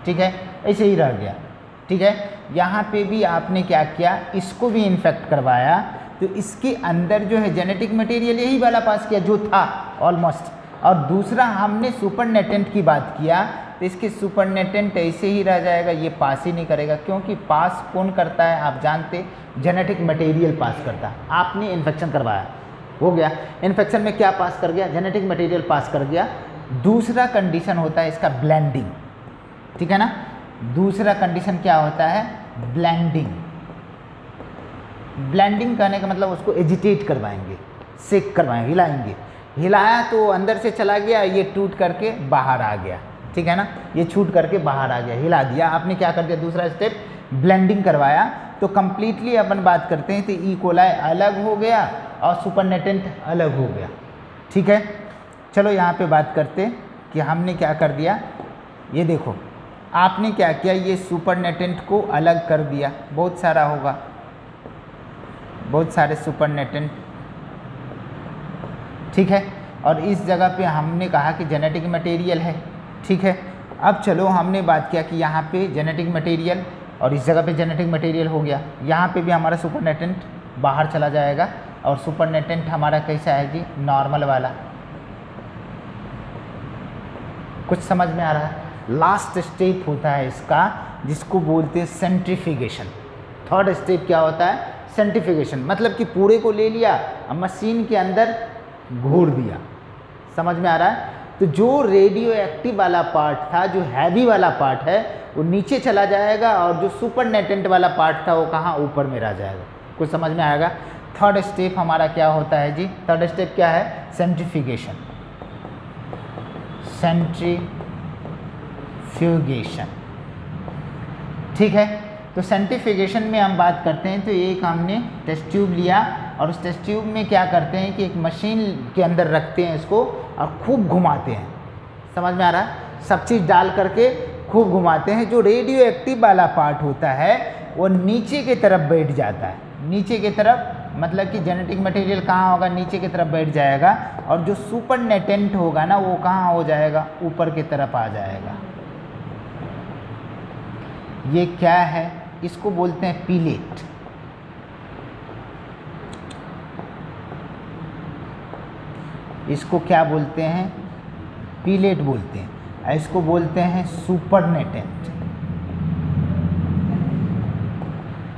ठीक है, ऐसे ही रह गया। ठीक है, यहाँ पे भी आपने क्या किया, इसको भी इन्फेक्ट करवाया, तो इसके अंदर जो है जेनेटिक मटेरियल यही वाला पास किया जो था ऑलमोस्ट। और दूसरा हमने सुपरनेटेंट की बात किया तो इसके सुपरनेटेंट ऐसे ही रह जाएगा, ये पास ही नहीं करेगा, क्योंकि पास कौन करता है आप जानते, जेनेटिक मटेरियल पास करता है। आपने इन्फेक्शन करवाया, हो गया, इन्फेक्शन में क्या पास कर गया, जेनेटिक मटेरियल पास कर गया। दूसरा कंडीशन होता है इसका ब्लेंडिंग। ठीक है ना, दूसरा कंडीशन क्या होता है, ब्लेंडिंग। ब्लेंडिंग करने का मतलब उसको एजिटेट करवाएंगे, सेक करवाएंगे, हिलाएंगे। हिलाया तो अंदर से चला गया, ये टूट करके बाहर आ गया। ठीक है ना, ये छूट करके बाहर आ गया, हिला दिया आपने, क्या कर दिया, दूसरा स्टेप ब्लेंडिंग करवाया। तो कंप्लीटली अपन बात करते हैं तो ई कोलाई अलग हो गया और सुपरनेटेंट अलग हो गया। ठीक है, चलो यहाँ पे बात करते कि हमने क्या कर दिया। ये देखो आपने क्या किया, ये सुपरनेटेंट को अलग कर दिया, बहुत सारा होगा, बहुत सारे सुपरनेटेंट। ठीक है, और इस जगह पे हमने कहा कि जेनेटिक मटेरियल है। ठीक है, अब चलो हमने बात किया कि यहाँ पे जेनेटिक मटेरियल और इस जगह पे जेनेटिक मटेरियल हो गया, यहाँ पे भी हमारा सुपरनेटेंट बाहर चला जाएगा। और सुपरनेटेंट हमारा कैसा है जी, नॉर्मल वाला। कुछ समझ में आ रहा है। लास्ट स्टेप होता है इसका जिसको बोलते हैं सेंट्रीफ्यूगेशन। थर्ड स्टेप क्या होता है, सेंट्रीफ्यूगेशन। मतलब कि पूरे को ले लिया, मशीन के अंदर घोर दिया। समझ में आ रहा है। तो जो रेडियो एक्टिव वाला पार्ट था, जो हैवी वाला पार्ट है, वो नीचे चला जाएगा, और जो सुपरनेटेंट वाला पार्ट था वो कहाँ, ऊपर में रह जाएगा। कुछ समझ में आएगा। थर्ड स्टेप हमारा क्या होता है जी, थर्ड स्टेप क्या है, सेंट्रीफ्यूगेशन। सेंट्रीफ्यूगेशन। ठीक है, तो सेंट्रीफ्यूगेशन में हम बात करते हैं तो एक हमने टेस्ट ट्यूब लिया, और उस टेस्ट ट्यूब में क्या करते हैं कि एक मशीन के अंदर रखते हैं इसको और खूब घुमाते हैं। समझ में आ रहा है, सब चीज़ डाल करके खूब घुमाते हैं। जो रेडियो एक्टिव वाला पार्ट होता है वो नीचे की तरफ बैठ जाता है, नीचे की तरफ, मतलब कि जेनेटिक मटेरियल कहाँ होगा, नीचे की तरफ बैठ जाएगा, और जो सुपरनेटेंट होगा ना वो कहाँ हो जाएगा, ऊपर की तरफ आ जाएगा। ये क्या है, इसको बोलते हैं पीलेट। इसको क्या बोलते हैं, पीलेट बोलते हैं। इसको बोलते हैं सुपरनेटेंट।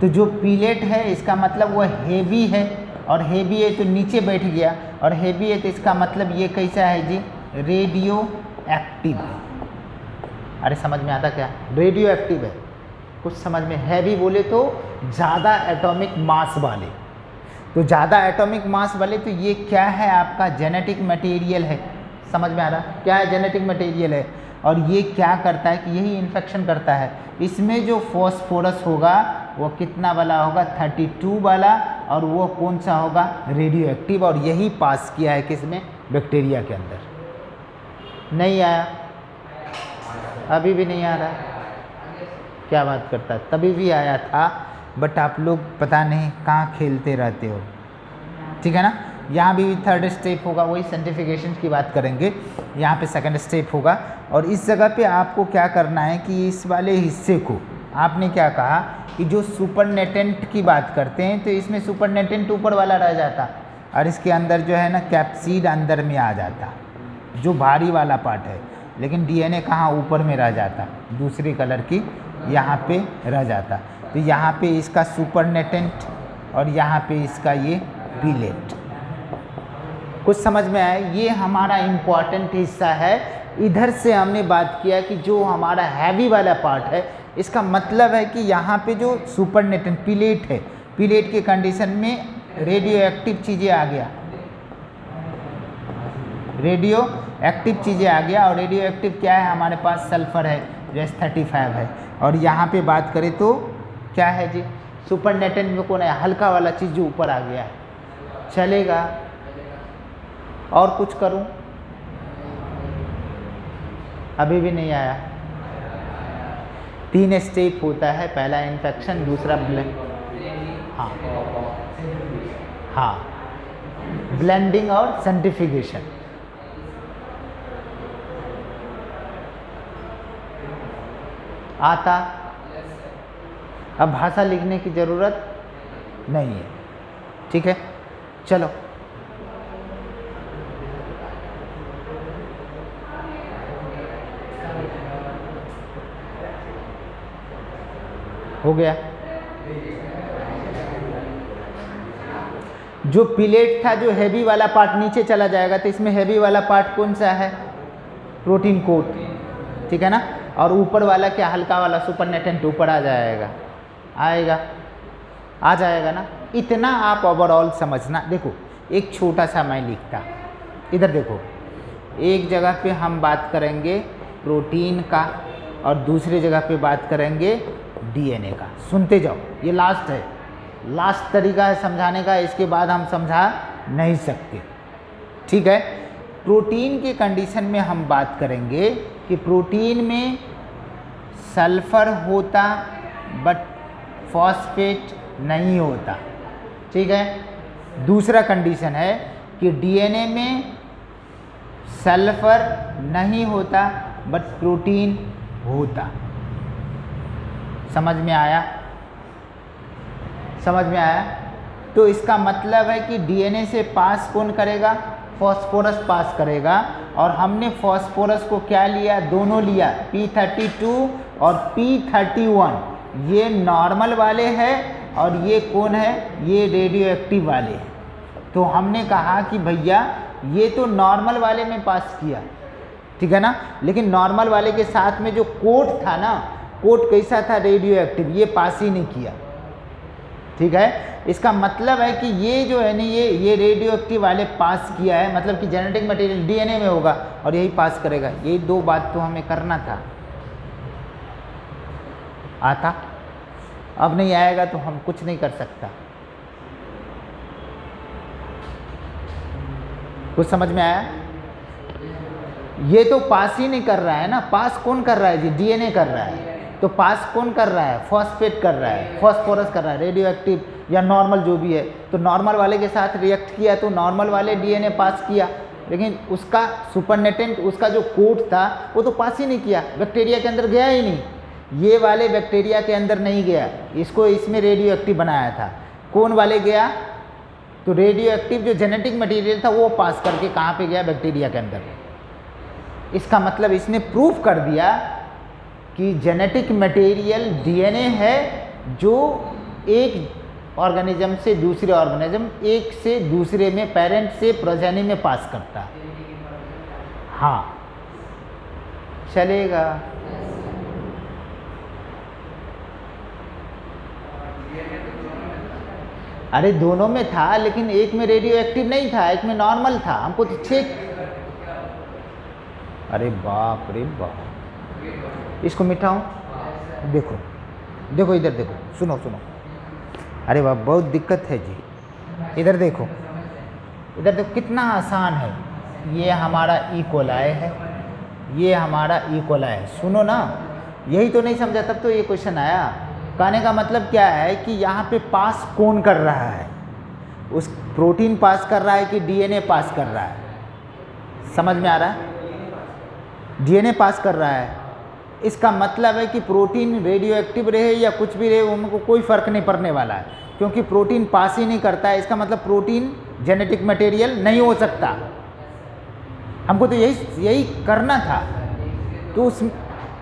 तो जो पीलेट है इसका मतलब वो हेवी है, और हेवी है तो नीचे बैठ गया, और हेवी है तो इसका मतलब ये कैसा है जी, रेडियो एक्टिव है। अरे समझ में आता क्या, रेडियो एक्टिव है। कुछ समझ में, हैवी बोले तो ज़्यादा एटॉमिक मास वाले, तो ज़्यादा एटॉमिक मास वाले, तो ये क्या है आपका, जेनेटिक मटेरियल है। समझ में आ रहा, क्या है, जेनेटिक मटेरियल है। और ये क्या करता है कि यही इन्फेक्शन करता है। इसमें जो फॉस्फोरस होगा वो कितना वाला होगा, 32 वाला, और वो कौन सा होगा, रेडियो एक्टिव। और यही पास किया है किसमें, बैक्टीरिया के अंदर। नहीं आया, अभी भी नहीं आ रहा, क्या बात करता है, तभी भी आया था, बट आप लोग पता नहीं कहाँ खेलते रहते हो। ठीक है ना, यहाँ भी थर्ड स्टेप होगा, वही सेंट्रीफ्यूगेशन की बात करेंगे। यहाँ पे सेकंड स्टेप होगा, और इस जगह पे आपको क्या करना है कि इस वाले हिस्से को आपने क्या कहा कि जो सुपरनेटेंट की बात करते हैं तो इसमें सुपरनेटेंट ऊपर वाला रह जाता, और इसके अंदर जो है ना कैप्सिड अंदर में आ जाता, जो भारी वाला पार्ट है। लेकिन डीएनए कहाँ, ऊपर में रह जाता, दूसरे कलर की यहाँ पे रह जाता। तो यहाँ पे इसका सुपरनेटेंट और यहाँ पे इसका ये पीलेट। कुछ समझ में आया? ये हमारा इम्पॉर्टेंट हिस्सा है। इधर से हमने बात किया कि जो हमारा हैवी वाला पार्ट है, इसका मतलब है कि यहाँ पे जो सुपरनेटेंट पिलेट है, पिलेट के कंडीशन में रेडियो एक्टिव चीज़ें आ गया, रेडियो एक्टिव चीज़ें आ गया। और रेडियो एक्टिव क्या है? हमारे पास सल्फर है जो S35 है। और यहाँ पे बात करें तो क्या है जी? सुपरनेटेंट में कौन है? हल्का वाला चीज़ जो ऊपर आ गया है। चलेगा? और कुछ करूं? अभी भी नहीं आया। 3 स्टेप होता है, पहला इन्फेक्शन, दूसरा हाँ हाँ ब्लेंडिंग और सेंट्रीफ्यूगेशन। आता? अब भाषा लिखने की ज़रूरत नहीं है, ठीक है? चलो हो गया। जो पिलेट था, जो हैवी वाला पार्ट नीचे चला जाएगा, तो इसमें हैवी वाला पार्ट कौन सा है? प्रोटीन कोट, ठीक है ना? और ऊपर वाला क्या? हल्का वाला सुपरनेटेंट ऊपर आ जाएगा, आएगा, आ जाएगा ना? इतना आप ओवरऑल समझना। देखो एक छोटा सा मैं लिखता, इधर देखो, एक जगह पे हम बात करेंगे प्रोटीन का और दूसरी जगह पे बात करेंगे डीएनए का। सुनते जाओ, ये लास्ट है, लास्ट तरीका है समझाने का, इसके बाद हम समझा नहीं सकते, ठीक है? प्रोटीन के कंडीशन में हम बात करेंगे कि प्रोटीन में सल्फर होता बट फॉस्फेट नहीं होता, ठीक है? दूसरा कंडीशन है कि डीएनए में सल्फर नहीं होता बट प्रोटीन होता। समझ में आया? समझ में आया? तो इसका मतलब है कि डीएनए से पास कौन करेगा? फॉस्फोरस पास करेगा। और हमने फॉस्फोरस को क्या लिया? दोनों लिया, P32 और P31। ये नॉर्मल वाले हैं और ये कौन है? ये रेडियो एक्टिव वाले हैं। तो हमने कहा कि भैया ये तो नॉर्मल वाले में पास किया, ठीक है ना? लेकिन नॉर्मल वाले के साथ में जो कोट था ना, कोट कैसा था? रेडियो एक्टिव, ये पास ही नहीं किया, ठीक है? इसका मतलब है कि ये जो है ना, ये रेडियो एक्टिव वाले पास किया है, मतलब कि जेनेटिक मटेरियल डीएनए में होगा और यही पास करेगा। यही दो बात तो हमें करना था। आता? अब नहीं आएगा तो हम कुछ नहीं कर सकता। कुछ समझ में आया? ये तो पास ही नहीं कर रहा है ना। पास कौन कर रहा है जी? डीएनए कर रहा है। तो पास कौन कर रहा है? फॉस्फेट कर रहा है, फॉस्फोरस कर रहा है, रेडियो एक्टिव या नॉर्मल जो भी है। तो नॉर्मल वाले के साथ रिएक्ट किया तो नॉर्मल वाले डीएनए पास किया, लेकिन उसका सुपरनेटेंट, उसका जो कोट था वो तो पास ही नहीं किया, बैक्टीरिया के अंदर गया ही नहीं। ये वाले बैक्टीरिया के अंदर नहीं गया, इसको इसमें रेडियो एक्टिव बनाया था। कौन वाले गया? तो रेडियो एक्टिव जो जेनेटिक मटेरियल था वो पास करके कहाँ पे गया? बैक्टीरिया के अंदर। इसका मतलब इसने प्रूफ कर दिया कि जेनेटिक मटेरियल डीएनए है जो एक ऑर्गेनिज्म से दूसरे ऑर्गेनिज्म, एक से दूसरे में, पेरेंट से प्रोजेनी में पास करता है। हाँ, चलेगा? अरे दोनों में था, लेकिन एक में रेडियो एक्टिव नहीं था, एक में नॉर्मल था। हमको तो चेक, अरे बाप रे बाप, इसको मिटाऊं? देखो देखो, इधर देखो, सुनो सुनो। अरे बाप, बहुत दिक्कत है जी। इधर देखो, इधर देखो, कितना आसान है। ये हमारा ई कोलाई है, ये हमारा ई कोलाई है। सुनो ना, यही तो नहीं समझा, तब तो ये क्वेश्चन आया। कहने का मतलब क्या है कि यहाँ पे पास कौन कर रहा है? उस प्रोटीन पास कर रहा है कि डीएनए पास कर रहा है? समझ में आ रहा है? डीएनए पास कर रहा है। इसका मतलब है कि प्रोटीन रेडियो एक्टिव रहे या कुछ भी रहे, उनको कोई फ़र्क नहीं पड़ने वाला है, क्योंकि प्रोटीन पास ही नहीं करता है। इसका मतलब प्रोटीन जेनेटिक मटेरियल नहीं हो सकता। हमको तो यही करना था। तो उस,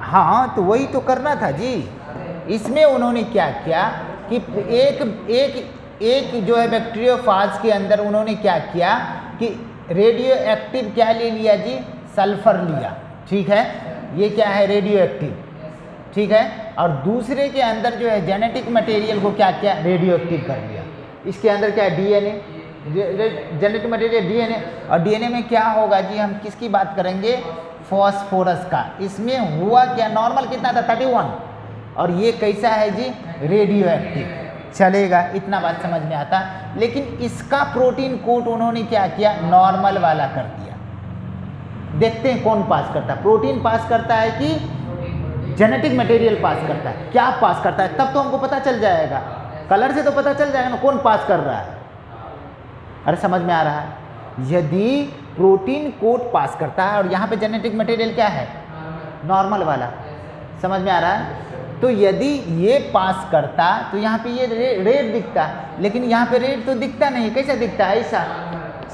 हाँ, तो वही तो करना था जी। इसमें उन्होंने क्या किया कि एक जो है बैक्टीरियोफाज के अंदर उन्होंने क्या किया कि रेडियो एक्टिव क्या ले लिया जी, सल्फर लिया, ठीक है, ये क्या है रेडियो एक्टिव, ठीक है, और दूसरे के अंदर जो है जेनेटिक मटेरियल को क्या किया, रेडियो एक्टिव कर लिया। इसके अंदर क्या है, डीएनए, जेनेटिक मटेरियल डीएनए, और डीएनए में क्या होगा जी, हम किसकी बात करेंगे, फॉस्फोरस का। इसमें हुआ क्या, नॉर्मल कितना था 31, और ये कैसा है जी, रेडियो एक्टिव। चलेगा, इतना बात समझ में आता। लेकिन इसका प्रोटीन कोड उन्होंने क्या किया, नॉर्मल वाला कर दिया। देखते हैं कौन पास करता है, प्रोटीन पास करता है कि जेनेटिक मटेरियल पास करता है, क्या पास करता है, तब तो हमको पता चल जाएगा, कलर से तो पता चल जाएगा ना कौन पास कर रहा है। अरे समझ में आ रहा है, यदि प्रोटीन कोड पास करता है और यहाँ पे जेनेटिक मटेरियल क्या है, नॉर्मल वाला, समझ में आ रहा है, तो यदि ये पास करता तो यहाँ पे ये रेड दिखता, लेकिन यहाँ पे रेड तो दिखता नहीं, कैसा दिखता है, ऐसा,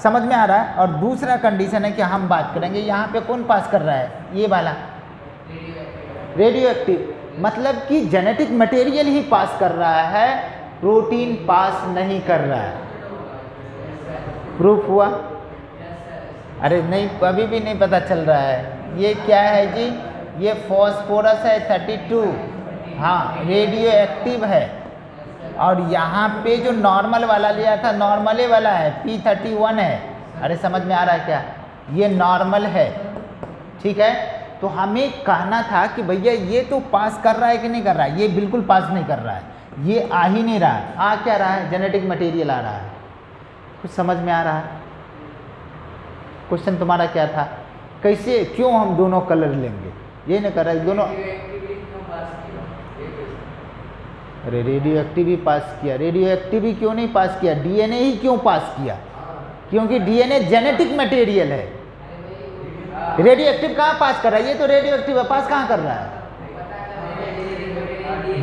समझ में आ रहा है। और दूसरा कंडीशन है कि हम बात करेंगे यहाँ पे कौन पास कर रहा है, ये वाला रेडियो एक्टिव, मतलब कि जेनेटिक मटेरियल ही पास कर रहा है, प्रोटीन पास नहीं कर रहा है। प्रूफ हुआ? अरे नहीं, अभी भी नहीं पता चल रहा है। ये क्या है जी, ये फॉस्फोरस है 32, हाँ रेडियो एक्टिव है, और यहाँ पे जो नॉर्मल वाला लिया था नॉर्मले वाला है, P31 है। अरे समझ में आ रहा है क्या, ये नॉर्मल है, ठीक है। तो हमें कहना था कि भैया ये तो पास कर रहा है कि नहीं कर रहा है, ये बिल्कुल पास नहीं कर रहा है, ये आ ही नहीं रहा है, आ क्या रहा है, जेनेटिक मटेरियल आ रहा है। कुछ समझ में आ रहा है? क्वेश्चन तुम्हारा क्या था, कैसे, क्यों हम दोनों कलर लेंगे, ये नहीं कर रहा है दोनों। अरे रेडियो एक्टिव ही पास किया, रेडियो एक्टिव ही क्यों नहीं पास किया, डीएनए ही क्यों पास किया, क्योंकि डीएनए जेनेटिक मटेरियल है। रेडियो एक्टिव कहाँ पास कर रहा है, ये तो रेडियो एक्टिव है, पास कहाँ कर रहा है,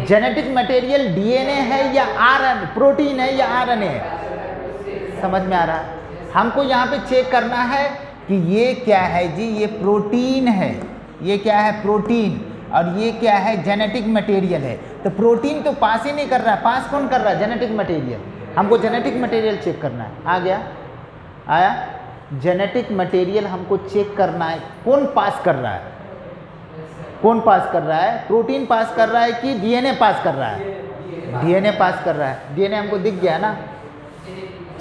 जेनेटिक मटेरियल डीएनए है या आरएनए, प्रोटीन है या आरएनए है, समझ में आ रहा है। हमको यहाँ पे चेक करना है कि ये क्या है जी, ये प्रोटीन है, ये क्या है प्रोटीन, और ये क्या है जेनेटिक मटेरियल है। तो प्रोटीन तो पास ही नहीं कर रहा है, पास कौन कर रहा है, जेनेटिक मटेरियल। हमको जेनेटिक मटेरियल चेक करना है, आ गया, आया, जेनेटिक मटेरियल हमको चेक करना है, कौन पास कर रहा है, कौन पास कर रहा है, प्रोटीन पास कर रहा है कि डीएनए पास कर रहा है, डीएनए पास कर रहा है। डीएनए हमको दिख गया ना,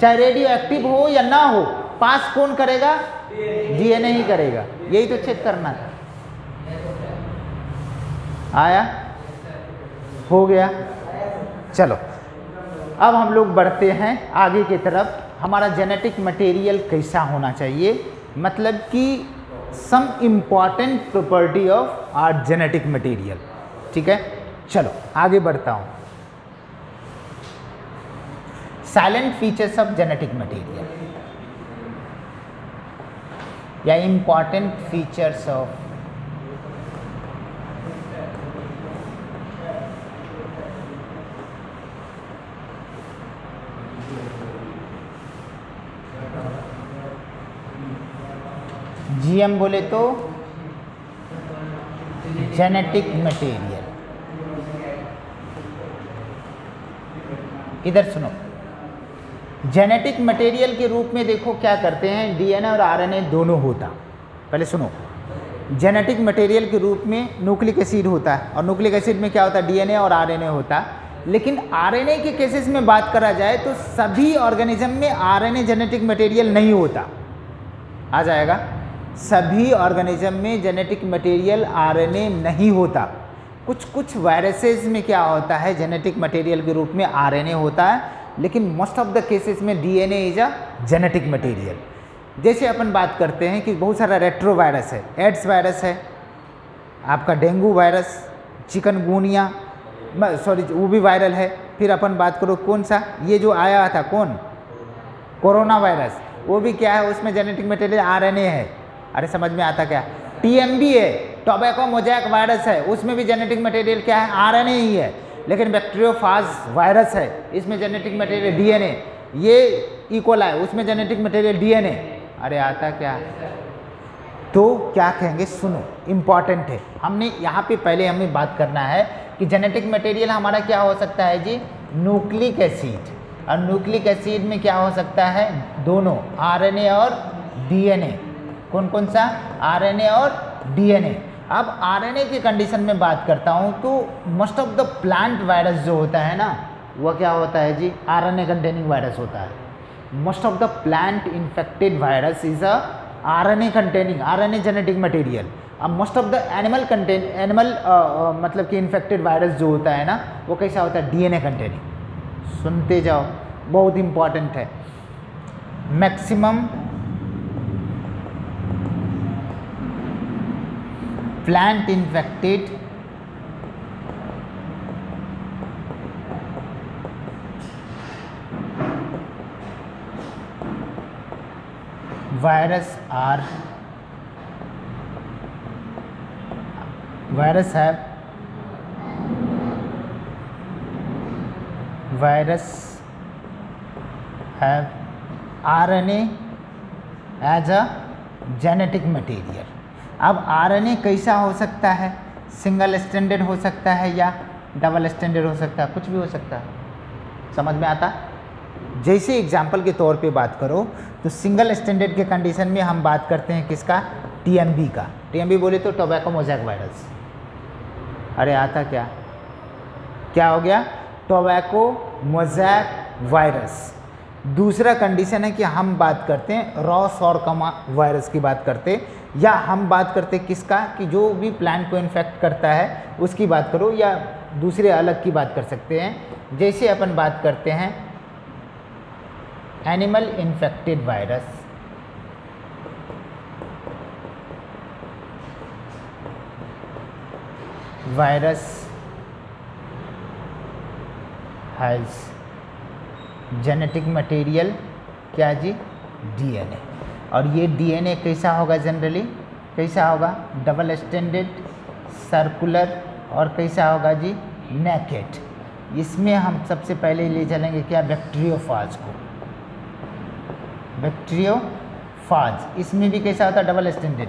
चाहे रेडियो एक्टिव हो या ना हो, पास कौन करेगा, डीएनए ही करेगा, यही तो चेक करना था। आया, हो गया। चलो अब हम लोग बढ़ते हैं आगे की तरफ। हमारा जेनेटिक मटेरियल कैसा होना चाहिए, मतलब कि some important property of our genetic material, ठीक है। चलो आगे बढ़ता हूँ। Salient features of genetic material या इम्पॉर्टेंट फीचर्स ऑफ जीएम बोले तो जेनेटिक मटेरियल। इधर सुनो, जेनेटिक मटेरियल के रूप में देखो क्या करते हैं, डीएनए और आरएनए दोनों होता। पहले सुनो, जेनेटिक मटेरियल के रूप में न्यूक्लिक एसिड होता है, और न्यूक्लिक एसिड में क्या होता है, डीएनए और आरएनए होता। लेकिन आरएनए के केसेस में बात करा जाए तो सभी ऑर्गेनिज्म में आरएनए जेनेटिक मटेरियल नहीं होता। आ जाएगा, सभी ऑर्गेनिज्म में जेनेटिक मटेरियल आरएनए नहीं होता। कुछ कुछ वायरसेस में क्या होता है, जेनेटिक मटेरियल के रूप में आरएनए होता है, लेकिन मोस्ट ऑफ द केसेस में DNA is a genetic material. जैसे अपन बात करते हैं कि बहुत सारा रेट्रो वायरस है, एड्स वायरस है, आपका डेंगू वायरस, चिकनगुनिया, सॉरी वो भी वायरल है। फिर अपन बात करो कौन सा, ये जो आया था कौन, कोरोना वायरस, वो भी क्या है, उसमें जेनेटिक मटेरियल आरएनए है। अरे समझ में आता क्या, टीएमबी है, टोबैको मोजैक वायरस है, उसमें भी जेनेटिक मटेरियल क्या है, आरएनए ही है। लेकिन बैक्टीरियोफाज वायरस है, इसमें जेनेटिक मटेरियल डीएनए। ये इकोलाई, उसमें जेनेटिक मटेरियल डीएनए। अरे आता क्या, तो क्या कहेंगे, सुनो इम्पॉर्टेंट है। हमने यहाँ पे पहले हमें बात करना है कि जेनेटिक मटेरियल हमारा क्या हो सकता है जी, न्यूक्लिक एसिड, और न्यूक्लिक एसिड में क्या हो सकता है, दोनों आरएनए और डीएनए। कौन कौन सा? आरएनए और डीएनए। अब आरएनए की कंडीशन में बात करता हूँ तो most of the plant virus जो होता है ना, वह क्या होता है जी? आरएनए कंटेनिंग वायरस होता है। Most of the plant infected virus is a RNA containing, RNA genetic material. अब मोस्ट ऑफ द एनिमल मतलब कि इन्फेक्टेड वायरस जो होता है ना, वो कैसा होता है? DNA containing. सुनते जाओ, बहुत इंपॉर्टेंट है। Maximum plant infected virus have RNA as a genetic material। अब RNA कैसा हो सकता है? सिंगल स्टैंडर्ड हो सकता है या डबल स्टैंडर्ड हो सकता है, कुछ भी हो सकता है। समझ में आता? जैसे एग्जाम्पल के तौर पे बात करो तो सिंगल स्टैंडर्ड के कंडीशन में हम बात करते हैं किसका? टीएमबी का। टीएमबी बोले तो टोबैको मोज़ैक वायरस। अरे आता क्या? क्या हो गया? Tobacco mosaic virus. दूसरा कंडीशन है कि हम बात करते हैं रॉसोरकमा वायरस की बात करते, या हम बात करते किसका? कि जो भी प्लांट को इन्फेक्ट करता है उसकी बात करो, या दूसरे अलग की बात कर सकते हैं। जैसे अपन बात करते हैं animal infected virus, virus has genetic material क्या जी? डीएनए। और ये डीएनए कैसा होगा? जनरली कैसा होगा? डबल स्टैंडर्ड, सर्कुलर, और कैसा होगा जी? नेकेड। इसमें हम सबसे पहले ले चलेंगे क्या? बैक्टीरियोफाज को। बैक्टीरियोफाज इसमें भी कैसा होता है? Double standard.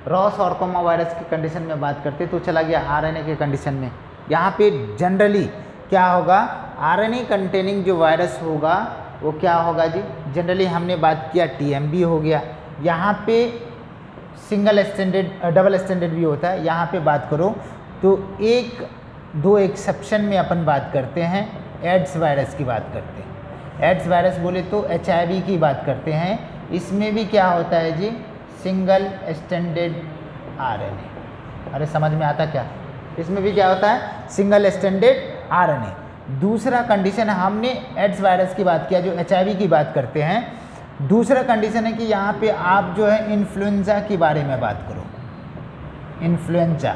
रॉसोरकोमा वायरस की कंडीशन में बात करते तो चला गया आरएनए के कंडीशन में। यहाँ पे जनरली क्या होगा? आरएनए कंटेनिंग जो वायरस होगा वो क्या होगा जी? जनरली हमने बात किया टीएमबी हो गया। यहाँ पे सिंगल स्टैंडर्ड, डबल स्टैंडर्ड भी होता है। यहाँ पे बात करो तो एक दो एक्सेप्शन में अपन बात करते हैं, एड्स वायरस की बात करते हैं। एड्स वायरस बोले तो एचआईवी की बात करते हैं। इसमें भी क्या होता है जी? Single standard RNA. अरे समझ में आता क्या? इसमें भी क्या होता है? Single standard RNA. दूसरा कंडीशन है, हमने एड्स वायरस की बात किया जो एचआईवी की बात करते हैं। दूसरा कंडीशन है कि यहाँ पे आप जो है इन्फ्लुएंजा के बारे में बात करो। इन्फ्लुएंजा,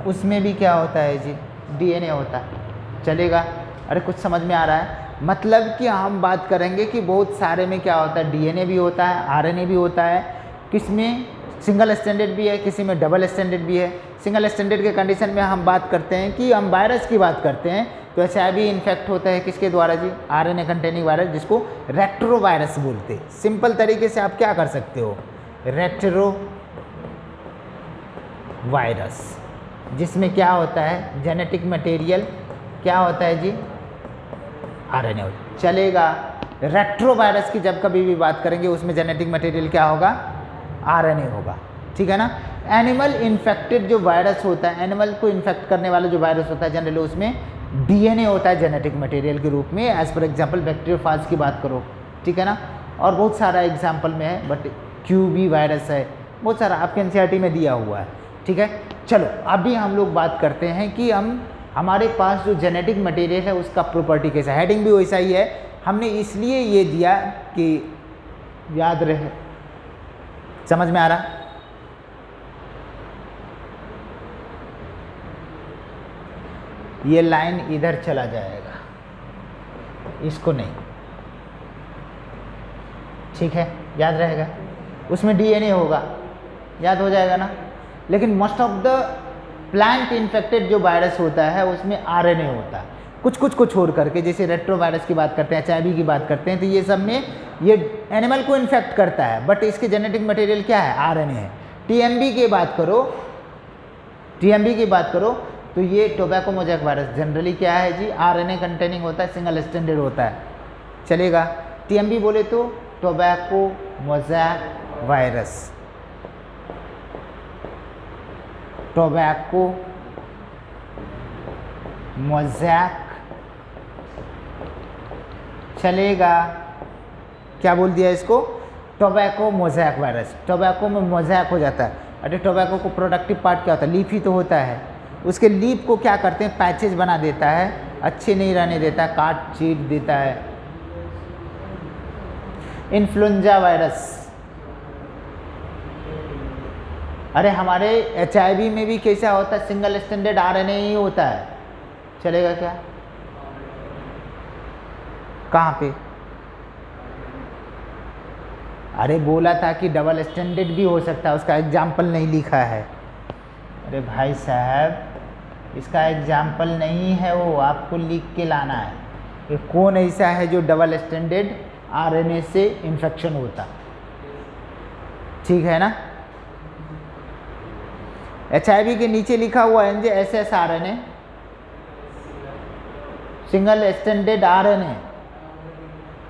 उसमें भी क्या होता है जी? डीएनए होता है। चलेगा? अरे कुछ समझ में आ रहा है? मतलब कि हम बात करेंगे कि बहुत सारे में क्या होता है? डीएनए भी होता है, आरएनए भी होता है। किस में सिंगल स्टैंडर्ड भी है, किसी में डबल स्टैंडर्ड भी है। सिंगल स्टैंडर्ड के कंडीशन में हम बात करते हैं कि हम वायरस की बात करते हैं तो एचआईवी इन्फेक्ट होता है किसके द्वारा जी? आरएनए कंटेनिंग वायरस, जिसको रेट्रो वायरस बोलते हैं। सिंपल तरीके से आप क्या कर सकते हो? रेट्रो वायरस, जिसमें क्या होता है? जेनेटिक मटेरियल क्या होता है जी? आरएनए होता है। चलेगा? रेट्रो वायरस की जब कभी भी बात करेंगे उसमें जेनेटिक मटेरियल क्या होगा? आरएनए होगा। ठीक है ना? एनिमल इन्फेक्टेड जो वायरस होता है, एनिमल को इन्फेक्ट करने वाला जो वायरस होता है, जनरली उसमें डीएनए होता है जेनेटिक मटेरियल के रूप में। एज पर एग्जांपल बैक्टीरियोफाज की बात करो, ठीक है ना? और बहुत सारा एग्जांपल में है, बट क्यूबी वायरस है, बहुत सारा आपके एनसीईआरटी में दिया हुआ है। ठीक है? चलो अभी हम लोग बात करते हैं कि हमारे पास जो जेनेटिक मटेरियल है उसका प्रॉपर्टी कैसा है। हेडिंग भी वैसा ही है, हमने इसलिए ये दिया कि याद रहे। समझ में आ रहा? ये लाइन इधर चला जाएगा, इसको नहीं। ठीक है? याद रहेगा? उसमें डीएनए होगा, याद हो जाएगा ना? लेकिन most of the plant infected जो वायरस होता है उसमें आरएनए होता है, कुछ कुछ को छोड़ करके। जैसे रेट्रो वायरस की बात करते हैं, एचआईवी की बात करते हैं, तो ये सब में ये एनिमल को इन्फेक्ट करता है, बट इसके जेनेटिक मटेरियल क्या है? आरएनए है। टीएमबी की बात करो, टीएमबी की बात करो तो ये टोबैको मोज़ैक वायरस जनरली क्या है जी? आरएनए कंटेनिंग होता है, सिंगल स्टैंडर्ड होता है। चलेगा? टीएमबी बोले तो tobacco mosaic virus, tobacco mosaic चलेगा। क्या बोल दिया इसको? Tobacco mosaic virus. टोबैको में मोज़ैक हो जाता है। अरे टोबैको को प्रोडक्टिव पार्ट क्या होता है? लीफ ही तो होता है। उसके लीफ को क्या करते हैं? पैचेज बना देता है, अच्छे नहीं रहने देता, काट चीर देता है। इन्फ्लुएंजा वायरस, अरे हमारे HIV में भी कैसा होता है? सिंगल स्टैंडर्ड RNA ही होता है। चलेगा क्या? कहाँ पे? अरे बोला था कि डबल स्टैंडर्ड भी हो सकता है, उसका एग्जाम्पल नहीं लिखा है। अरे भाई साहब, इसका एग्जाम्पल नहीं है वो, आपको लिख के लाना है कि कौन ऐसा है जो डबल स्टैंडर्ड RNA से इन्फेक्शन होता। ठीक है ना? HIV के नीचे लिखा हुआ है SSRNA, सिंगल स्टैंडर्ड RNA,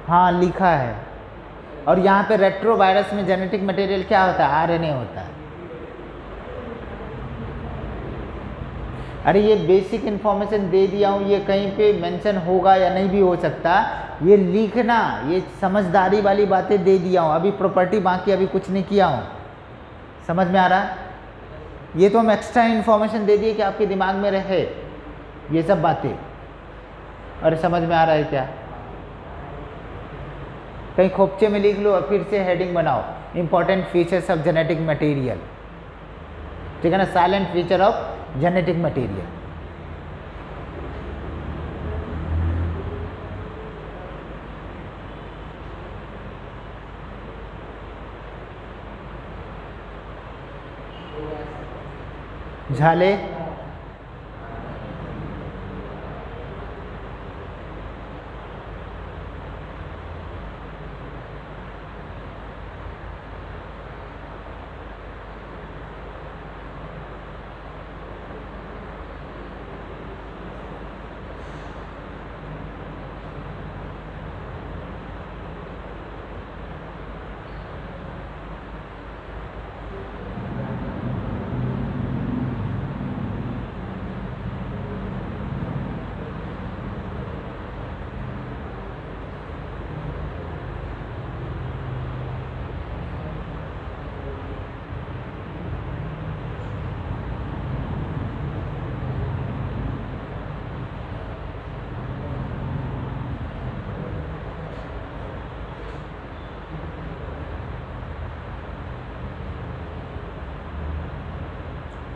हाँ लिखा है। और यहाँ पे रेट्रोवायरस में जेनेटिक मटेरियल क्या होता है? RNA होता है। अरे ये बेसिक इन्फॉर्मेशन दे दिया हूँ, ये कहीं पे मेंशन होगा या नहीं भी हो सकता, ये लिखना, ये समझदारी वाली बातें दे दिया हूँ। अभी प्रॉपर्टी बाकी अभी कुछ नहीं किया हूँ। समझ में आ रहा है? ये तो हम एक्स्ट्रा इन्फॉर्मेशन दे दिए कि आपके दिमाग में रहे ये सब बातें। अरे समझ में आ रहा है क्या? कहीं खोपचे में लिख लो और फिर से हेडिंग बनाओ, important features of genetic material. ठीक है ना? Silent feature of genetic material. झाले,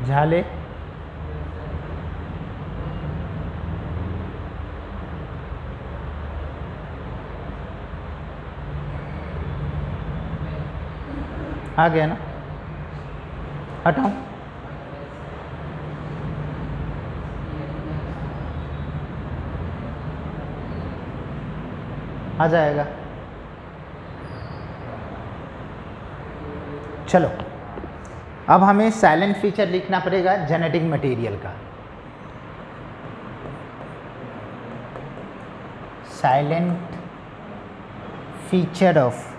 झाले, आ गया ना? हटाऊं? आ जाएगा। चलो, अब हमें साइलेंट फीचर लिखना पड़ेगा जेनेटिक मटेरियल का। Silent feature of